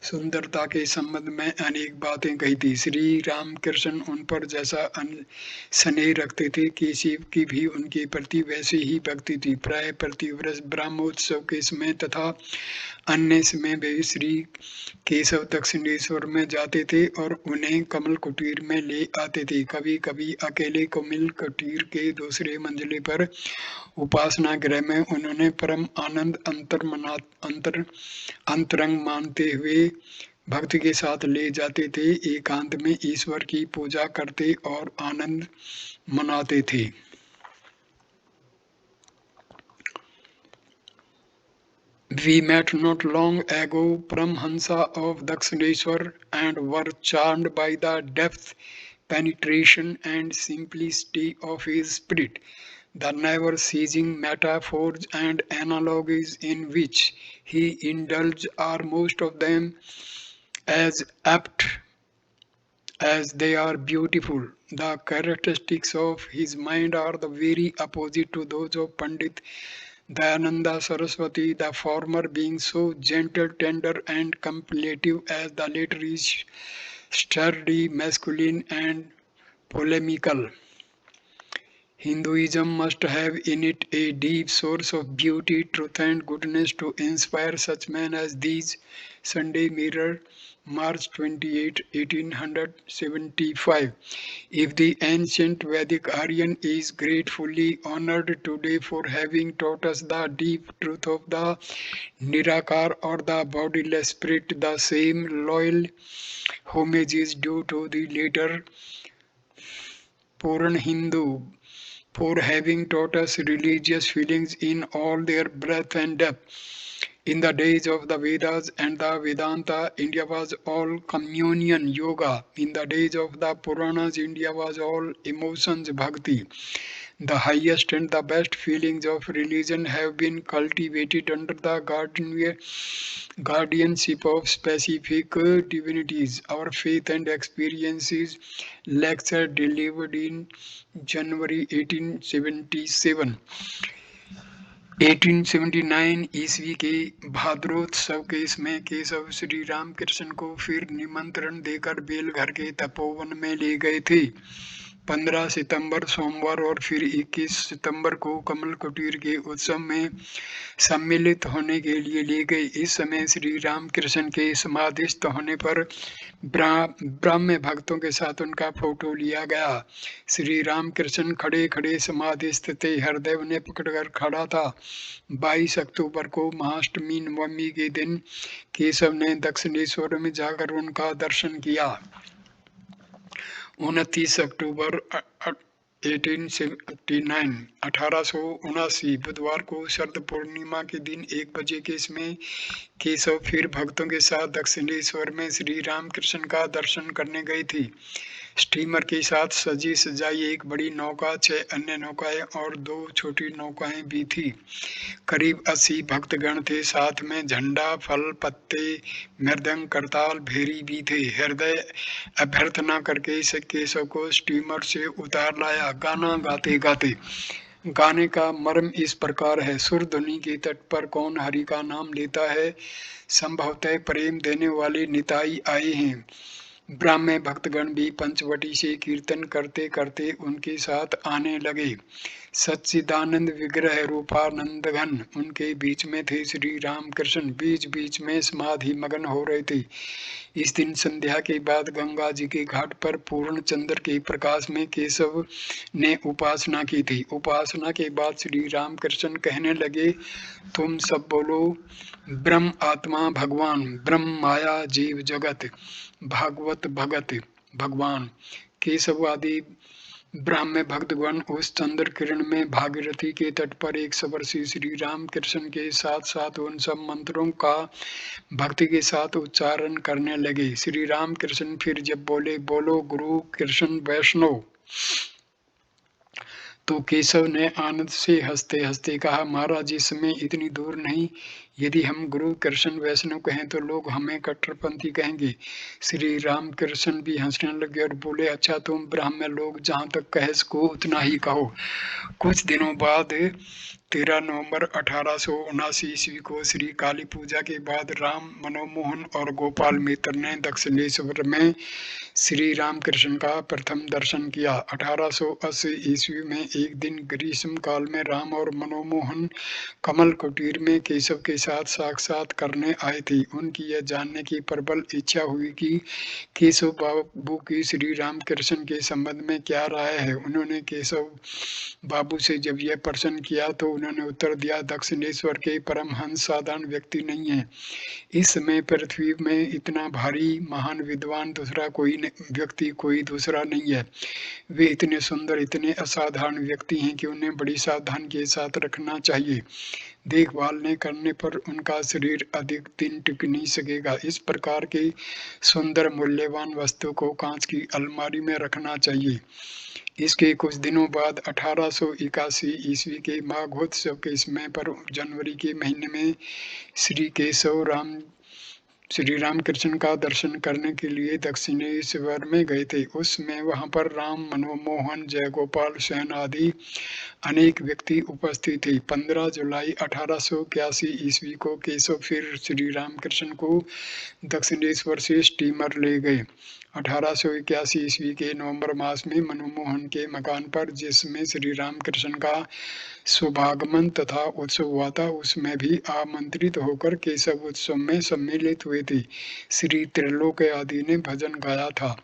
सुंदरता के संबंध में अनेक बातें कही थी। श्री रामकृष्ण उन पर जैसा स्नेह रखते थे कि शिव की भी उनके प्रति वैसी ही भक्ति थी। प्राय प्रतिवर्ष ब्रह्मोत्सव के समय तथा अन्य समय वे श्री केशव दक्षिणेश्वर में जाते थे और उन्हें कमल कुटीर में ले आते थे। कभी कभी अकेले कमल कुटीर के दूसरे मंजिले पर उपासना गृह में उन्होंने परम आनंद अंतरंग मानते हुए भक्ति के साथ ले जाते थे। एकांत में ईश्वर की पूजा करते और आनंद मनाते थे। We met not long ago, Paramhansa of Dakshineshwar, and were charmed by the depth, penetration, and simplicity of his spirit. The never-ceasing metaphors and analogies in which he indulged are most of them as apt as they are beautiful. The characteristics of his mind are the very opposite to those of Pandit Dayananda Saraswati, the former being so gentle, tender, and contemplative, as the latter is sturdy, masculine, and polemical. Hinduism must have in it a deep source of beauty, truth, and goodness to inspire such men as these. Sunday Mirror, March 28, 1875. If the ancient Vedic Aryan is gratefully honored today for having taught us the deep truth of the Nirakar or the bodiless spirit, the same loyal homage is due to the later Puran Hindu for having taught us religious feelings in all their breadth and depth. In the days of the Vedas and the Vedanta, India was all communion yoga. In the days of the Puranas, India was all emotions bhakti. The highest and the best feelings of religion have been cultivated under the guardianship of specific divinities. Our faith and experiences lecture delivered in January 1877 1879 ईस्वी के भाद्रोत्सव के इसमें केशव श्री रामकृष्ण को फिर निमंत्रण देकर बेलघर के तपोवन में ले गए थे। 15 सितंबर सोमवार और फिर 21 सितंबर को कमल कुटीर के उत्सव में सम्मिलित होने के लिए ले गए। इस समय श्री रामकृष्ण के समाधिस्थ होने पर ब्राह्म्य भक्तों के साथ उनका फोटो लिया गया। श्री रामकृष्ण खड़े खड़े समाधिस्थ थे, हृदय उन्हें पकड़कर खड़ा था। 22 अक्टूबर को महाअष्टमी नवमी के दिन केशव ने दक्षिणेश्वर में जाकर उनका दर्शन किया। 29 अक्टूबर 1879 बुधवार को शरद पूर्णिमा के दिन 1 बजे के समय केशव फिर भक्तों के साथ दक्षिणेश्वर में श्री रामकृष्ण का दर्शन करने गए थे। स्टीमर के साथ सजी सजाई एक बड़ी नौका, 6 अन्य नौकाएं और 2 छोटी नौकाएं भी थी। करीब 80 भक्तगण थे। साथ में झंडा, फल, पत्ते, मृदंग, करताल, भेरी भी थे। हृदय अभ्यर्थना करके इस केशव को स्टीमर से उतार लाया। गाना गाते गाते। गाने का मर्म इस प्रकार है। सुर ध्वनि के तट पर कौन हरि का नाम लेता है, संभवतः प्रेम देने वाले निताई आए हैं। ब्राह्मण भक्तगण भी पंचवटी से कीर्तन करते करते उनके साथ आने लगे। सच्चिदानंद विग्रह रूपानंद घन उनके बीच में थे। श्री रामकृष्ण बीच बीच में समाधि मगन हो रहे थे। इस दिन संध्या के बाद गंगा जी के घाट पर पूर्ण चंद्र के प्रकाश में केशव ने उपासना की थी। उपासना के बाद श्री रामकृष्ण कहने लगे, तुम सब बोलो ब्रह्म आत्मा भगवान, ब्रह्म माया जीव जगत, भागवत भगत भगवान। केशव आदि ब्राह्मण भक्तगण उस चंद्र किरण में भागीरथी के तट पर 100 वर्षीय श्री रामकृष्ण के साथ साथ उन सब मंत्रों का भक्ति के साथ उच्चारण करने लगे। श्री रामकृष्ण फिर जब बोले, बोलो गुरु कृष्ण वैष्णव, तो केशव ने आनंद से हंसते हंसते कहा, महाराज इस समय इतनी दूर नहीं, यदि हम गुरु कृष्ण वैष्णव कहें तो लोग हमें कट्टरपंथी कहेंगे। श्री राम कृष्ण भी हंसने लगे और बोले, अच्छा तुम ब्राह्मण लोग जहाँ तक कह सको उतना ही कहो। कुछ दिनों बाद 13 नवंबर 1879 ईस्वी को श्री काली पूजा के बाद राम मनमोहन और गोपाल मित्र ने दक्षिणेश्वर में श्री रामकृष्ण का प्रथम दर्शन किया। 1880 ईस्वी में एक दिन ग्रीष्म काल में राम और मनमोहन कमल कुटीर में केशव के साथ साक्षात करने आए थे। उनकी यह जानने की प्रबल इच्छा हुई कि केशव बाबू की श्री रामकृष्ण के संबंध में क्या राय है। उन्होंने केशव बाबू से जब यह प्रश्न किया तो उन्होंने उत्तर दिया, दक्षिणेश्वर के परमहंस साधारण व्यक्ति नहीं है। इस समय पृथ्वी में इतना भारी महान विद्वान दूसरा कोई व्यक्ति कोई दूसरा नहीं है। वे इतने सुंदर इतने असाधारण व्यक्ति हैं कि उन्हें बड़ी सावधानी के साथ रखना चाहिए। देखभाल न करने पर उनका शरीर अधिक दिन टिक नहीं सकेगा। इस प्रकार के सुंदर मूल्यवान वस्तु को कांच की अलमारी में रखना चाहिए। इसके कुछ दिनों बाद 1881 ईस्वी के माघोत्सव के समय पर जनवरी के महीने में श्री केशव श्री रामकृष्ण का दर्शन करने के लिए दक्षिणेश्वर में गए थे। उस समय वहां पर राम मनमोहन जयगोपाल सेन आदि अनेक व्यक्ति उपस्थित थे। 15 जुलाई 1881 ईस्वी को केशव फिर श्री रामकृष्ण को दक्षिणेश्वर से स्टीमर ले गए। 1881 ईस्वी के नवंबर मास में मनमोहन के मकान पर जिसमें श्री रामकृष्ण का शुभागमन तथा उत्सव हुआ था, उसमें भी आमंत्रित होकर केशव उत्सव में सम्मिलित हुए थे। श्री त्रिलोक आदि ने भजन गाया था।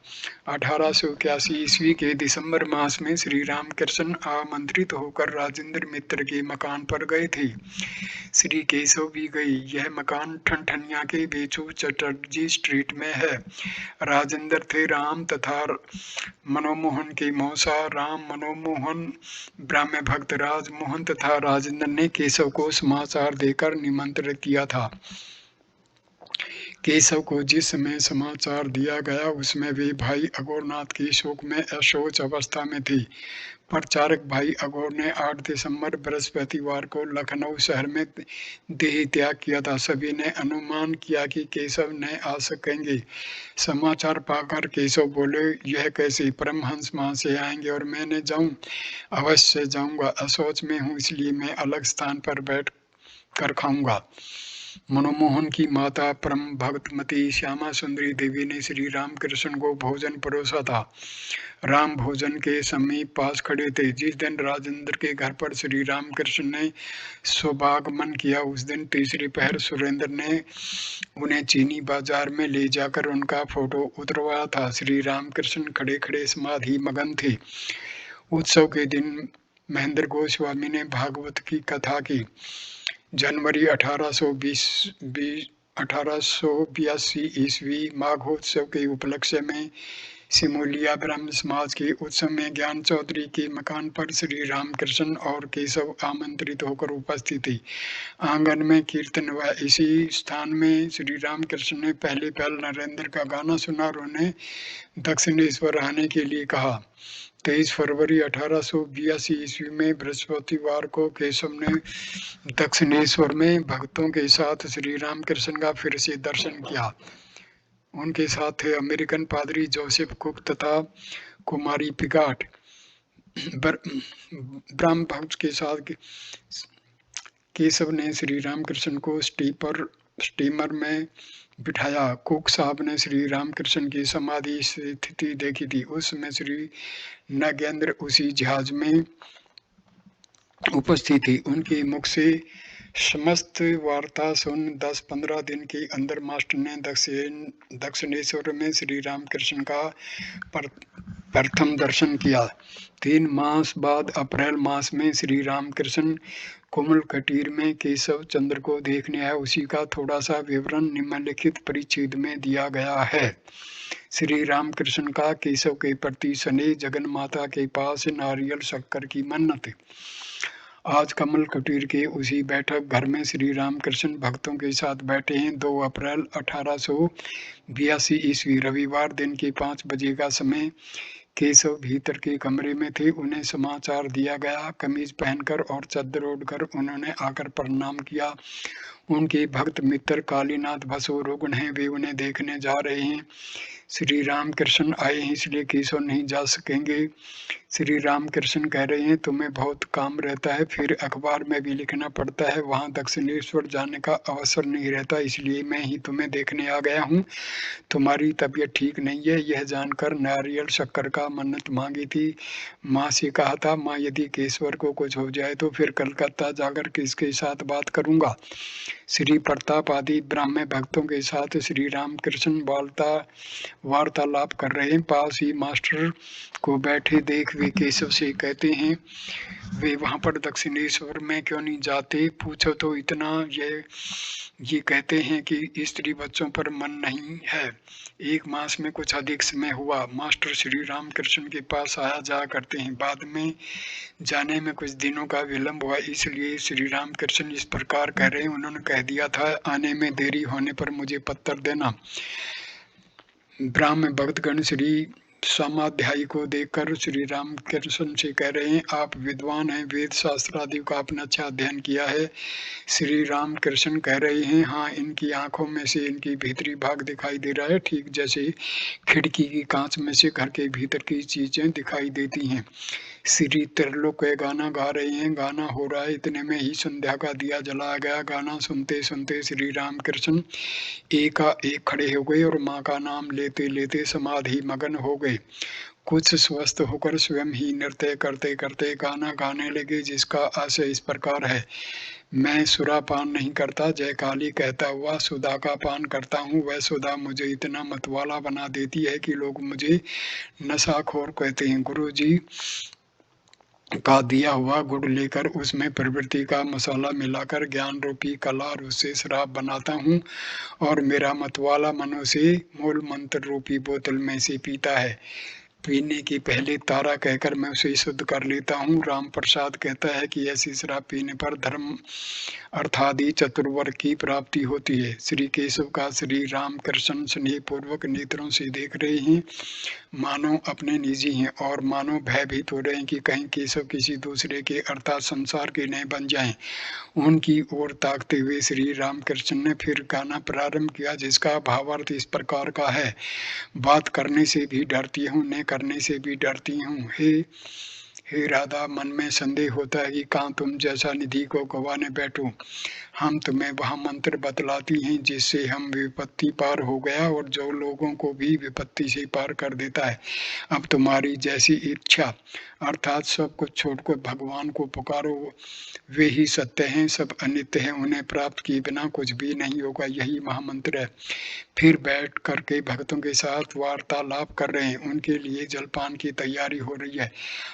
1881 ईस्वी के दिसंबर मास में श्री रामकृष्ण आमंत्रित होकर राजेंद्र मित्र के मकान पर गए थे। श्री केशव भी गए। यह मकान ठनठनिया के बेचू चटर्जी स्ट्रीट में है। राजेंद्र थे राम तथा मनमोहन के मौसा। राम मनमोहन ब्राह्मण भक्त राजमोहन तथा राजेंद्र ने केशव को समाचार देकर निमंत्रित किया था। केशव को जिस समय समाचार दिया गया उसमें वे भाई अघोरनाथ की शोक में अशोच अवस्था में थे। प्रचारक भाई अघोर ने 8 दिसंबर बृहस्पतिवार को लखनऊ शहर में देह त्याग किया था। सभी ने अनुमान किया कि केशव न आ सकेंगे। समाचार पाकर केशव बोले, यह कैसे, परमहंस वहां से आएंगे और मैं न जाऊं? अवश्य जाऊंगा, अशौच में हूं इसलिए मैं अलग स्थान पर बैठ कर खाऊंगा। मनमोहन की माता परम भक्तमती श्यामा सुंदरी देवी ने श्री रामकृष्ण को भोजन परोसा था। राम भोजन के समीप पास खड़े थे। जिस दिन राजेंद्र के घर पर श्री रामकृष्ण ने शुभागमन किया उस दिन तीसरी पहर सुरेंद्र ने उन्हें चीनी बाजार में ले जाकर उनका फोटो उतरवाया था। श्री रामकृष्ण खड़े खड़े समाधि मगन थे। उत्सव के दिन महेंद्र गोस्वामी ने भागवत की कथा की। जनवरी 1882 ईस्वी माघोत्सव के उपलक्ष्य में सिमोलिया ब्रह्म समाज के उत्सव में ज्ञान चौधरी के मकान पर श्री रामकृष्ण और केशव आमंत्रित होकर उपस्थित थे। आंगन में कीर्तन हुआ। इसी स्थान में श्री रामकृष्ण ने पहले नरेंद्र का गाना सुना और उन्हें दक्षिणेश्वर आने के लिए कहा। 23 फरवरी 1882 ईस्वी में बृहस्पतिवार को केशव ने दक्षिणेश्वर में भक्तों के साथ श्री रामकृष्ण का फिर से दर्शन किया। उनके साथ थे अमेरिकन पादरी जोसेफ कुक तथा कुमारी पिगाट। ब्रह्म भक्त के साथ केशव ने श्री रामकृष्ण को स्टीमर में बिठाया। कुक साहब ने श्री रामकृष्ण की समाधि स्थिति देखी थी। उस समय श्री नागेंद्र उसी जहाज में उपस्थित थी। उनके मुख से समस्त वार्ता सुन 10-15 दिन के अंदर मास्टर ने दक्षिणेश्वर में श्री रामकृष्ण का प्रथम दर्शन किया। 3 मास बाद अप्रैल मास में श्री रामकृष्ण कोमल कटीर में केशव चंद्र को देखने आया। उसी का थोड़ा सा विवरण निम्नलिखित परिच्छेद में दिया गया है। श्री रामकृष्ण का केशव के प्रति स्नेह। जगन माता के पास नारियल शक्कर की मन्नत। आज कमल कुटीर के उसी बैठक घर में श्री रामकृष्ण भक्तों के साथ बैठे हैं। 2 अप्रैल 1882 ईस्वी रविवार दिन के 5 बजे का समय केशव भीतर के कमरे में थे। उन्हें समाचार दिया गया। कमीज पहनकर और चद्दर ओढ़कर उन्होंने आकर प्रणाम किया। उनके भक्त मित्र कालीनाथ बसु रुग्ण हैं, वे उन्हें देखने जा रहे हैं। श्री रामकृष्ण आए हैं इसलिए केशव नहीं जा सकेंगे। श्री रामकृष्ण कह रहे हैं तुम्हें बहुत काम रहता है, फिर अखबार में भी लिखना पड़ता है, वहां दक्षिणेश्वर जाने का अवसर नहीं रहता, इसलिए मैं ही तुम्हें देखने आ गया हूँ। तुम्हारी तबीयत ठीक नहीं है। यह जानकर नारियल शक्कर का मन्नत मांगी थी। माँ से कहा था माँ यदि केशवर को कुछ हो जाए तो फिर कलकत्ता जाकर किसके साथ बात करूंगा। श्री प्रताप आदि ब्राह्मण भक्तों के साथ श्री रामकृष्ण वार्तालाप कर रहे हैं। पास ही मास्टर को बैठे देख वे केशव से कहते हैं वे वहां पर दक्षिणेश्वर में क्यों नहीं जाते, पूछो तो इतना ये कहते हैं कि स्त्री बच्चों पर मन नहीं है। एक मास में कुछ अधिक समय हुआ। मास्टर श्री रामकृष्ण के पास आया जाया करते हैं। बाद में जाने में कुछ दिनों का विलंब हुआ, इसलिए श्री रामकृष्ण इस प्रकार कह रहे हैं। उन्होंने कह दिया था आने में देरी होने पर मुझे पत्र देना। ब्राह्मण भक्तगण श्री समाध्यायी को देखकर श्री रामकृष्ण से कह रहे हैं आप विद्वान हैं, वेद शास्त्र आदि का आपने अच्छा अध्ययन किया है। श्री रामकृष्ण कह रहे हैं हाँ, इनकी आंखों में से इनकी भीतरी भाग दिखाई दे रहा है, ठीक जैसे खिड़की की कांच में से घर के भीतर की चीजें दिखाई देती हैं। श्री त्रिलोक गाना गा रहे हैं। गाना हो रहा है, इतने में ही संध्या का दिया जलाया गया। गाना सुनते सुनते श्री रामकृष्ण एकाएक खड़े हो गए और माँ का नाम लेते लेते समाधि मगन हो गए। कुछ स्वस्थ होकर स्वयं ही नृत्य करते करते गाना गाने लगे, जिसका आशय इस प्रकार है। मैं सुरापान नहीं करता, जय काली कहता हुआ सुधा का पान करता हूँ। वह सुधा मुझे इतना मतवाला बना देती है कि लोग मुझे नशाखोर कहते हैं। गुरु जी का दिया हुआ गुड़ लेकर उसमें प्रवृत्ति का मसाला मिलाकर ज्ञान रूपी कला और उससे शराब बनाता हूँ और मेरा मतवाला मनो से मूल मंत्र रूपी बोतल में से पीता है। पीने के पहले तारा कहकर मैं उसे शुद्ध कर लेता हूँ। राम प्रसाद कहता है कि ऐसी शराब पीने पर धर्म अर्थादि चतुर्वर्ग की प्राप्ति होती है। श्री केशव का श्री रामकृष्ण स्नेह पूर्वक नेत्रों से देख रहे हैं, मानो अपने निजी हैं और मानो भयभीत हो रहे हैं कि कहीं केशव किसी दूसरे के अर्थात संसार के न बन जाएं। उनकी ओर ताकते हुए श्री रामकृष्ण ने फिर गाना प्रारंभ किया, जिसका भावार्थ इस प्रकार का है। बात करने से भी डरती हूँ, न करने से भी डरती हूँ। हे राधा, मन में संदेह होता है कि कहाँ तुम जैसा निधि को गंवाने बैठो। हम तुम्हें वह मंत्र बतलाती हैं जिससे हम विपत्ति पार हो गया और जो लोगों को भी विपत्ति से पार कर देता है। अब तुम्हारी जैसी इच्छा, अर्थात सब कुछ छोड़कर भगवान को पुकारो। वे ही सत्य हैं, सब अनित्य हैं, उन्हें प्राप्त किए बिना कुछ भी नहीं होगा। यही महामंत्र है। फिर बैठ करके भक्तों के साथ वार्तालाप कर रहे हैं। उनके लिए जलपान की तैयारी हो रही है।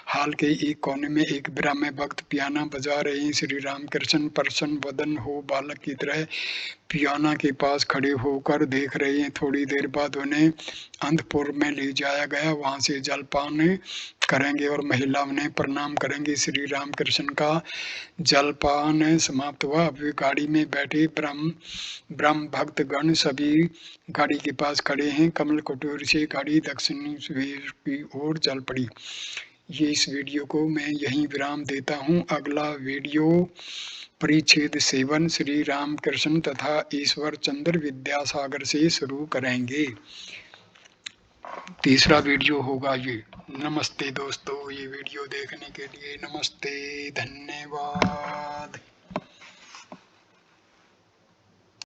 हाल के एक कोने में एक ब्राह्मण भक्त पियाना बजा रहे हैं। श्री रामकृष्ण प्रसन्न वदन हो बालक की तरह पियाना के पास खड़े होकर देख रहे हैं। थोड़ी देर बाद उन्हें अंधपुर में ले जाया गया। वहां से जलपान करेंगे और महिला उन्हें प्रणाम करेंगे। श्री रामकृष्ण का जलपान समाप्त हुआ। अभी गाड़ी में बैठे ब्रह्म भक्त गण सभी गाड़ी के पास खड़े हैं। कमल कुटीर से गाड़ी दक्षिणी की ओर चल पड़ी। ये इस वीडियो को मैं यहीं विराम देता हूँ। अगला वीडियो परिच्छेद 7 श्री रामकृष्ण तथा ईश्वर चंद्र विद्यासागर से शुरू करेंगे। तीसरा वीडियो होगा ये। नमस्ते दोस्तों, ये वीडियो देखने के लिए नमस्ते, धन्यवाद।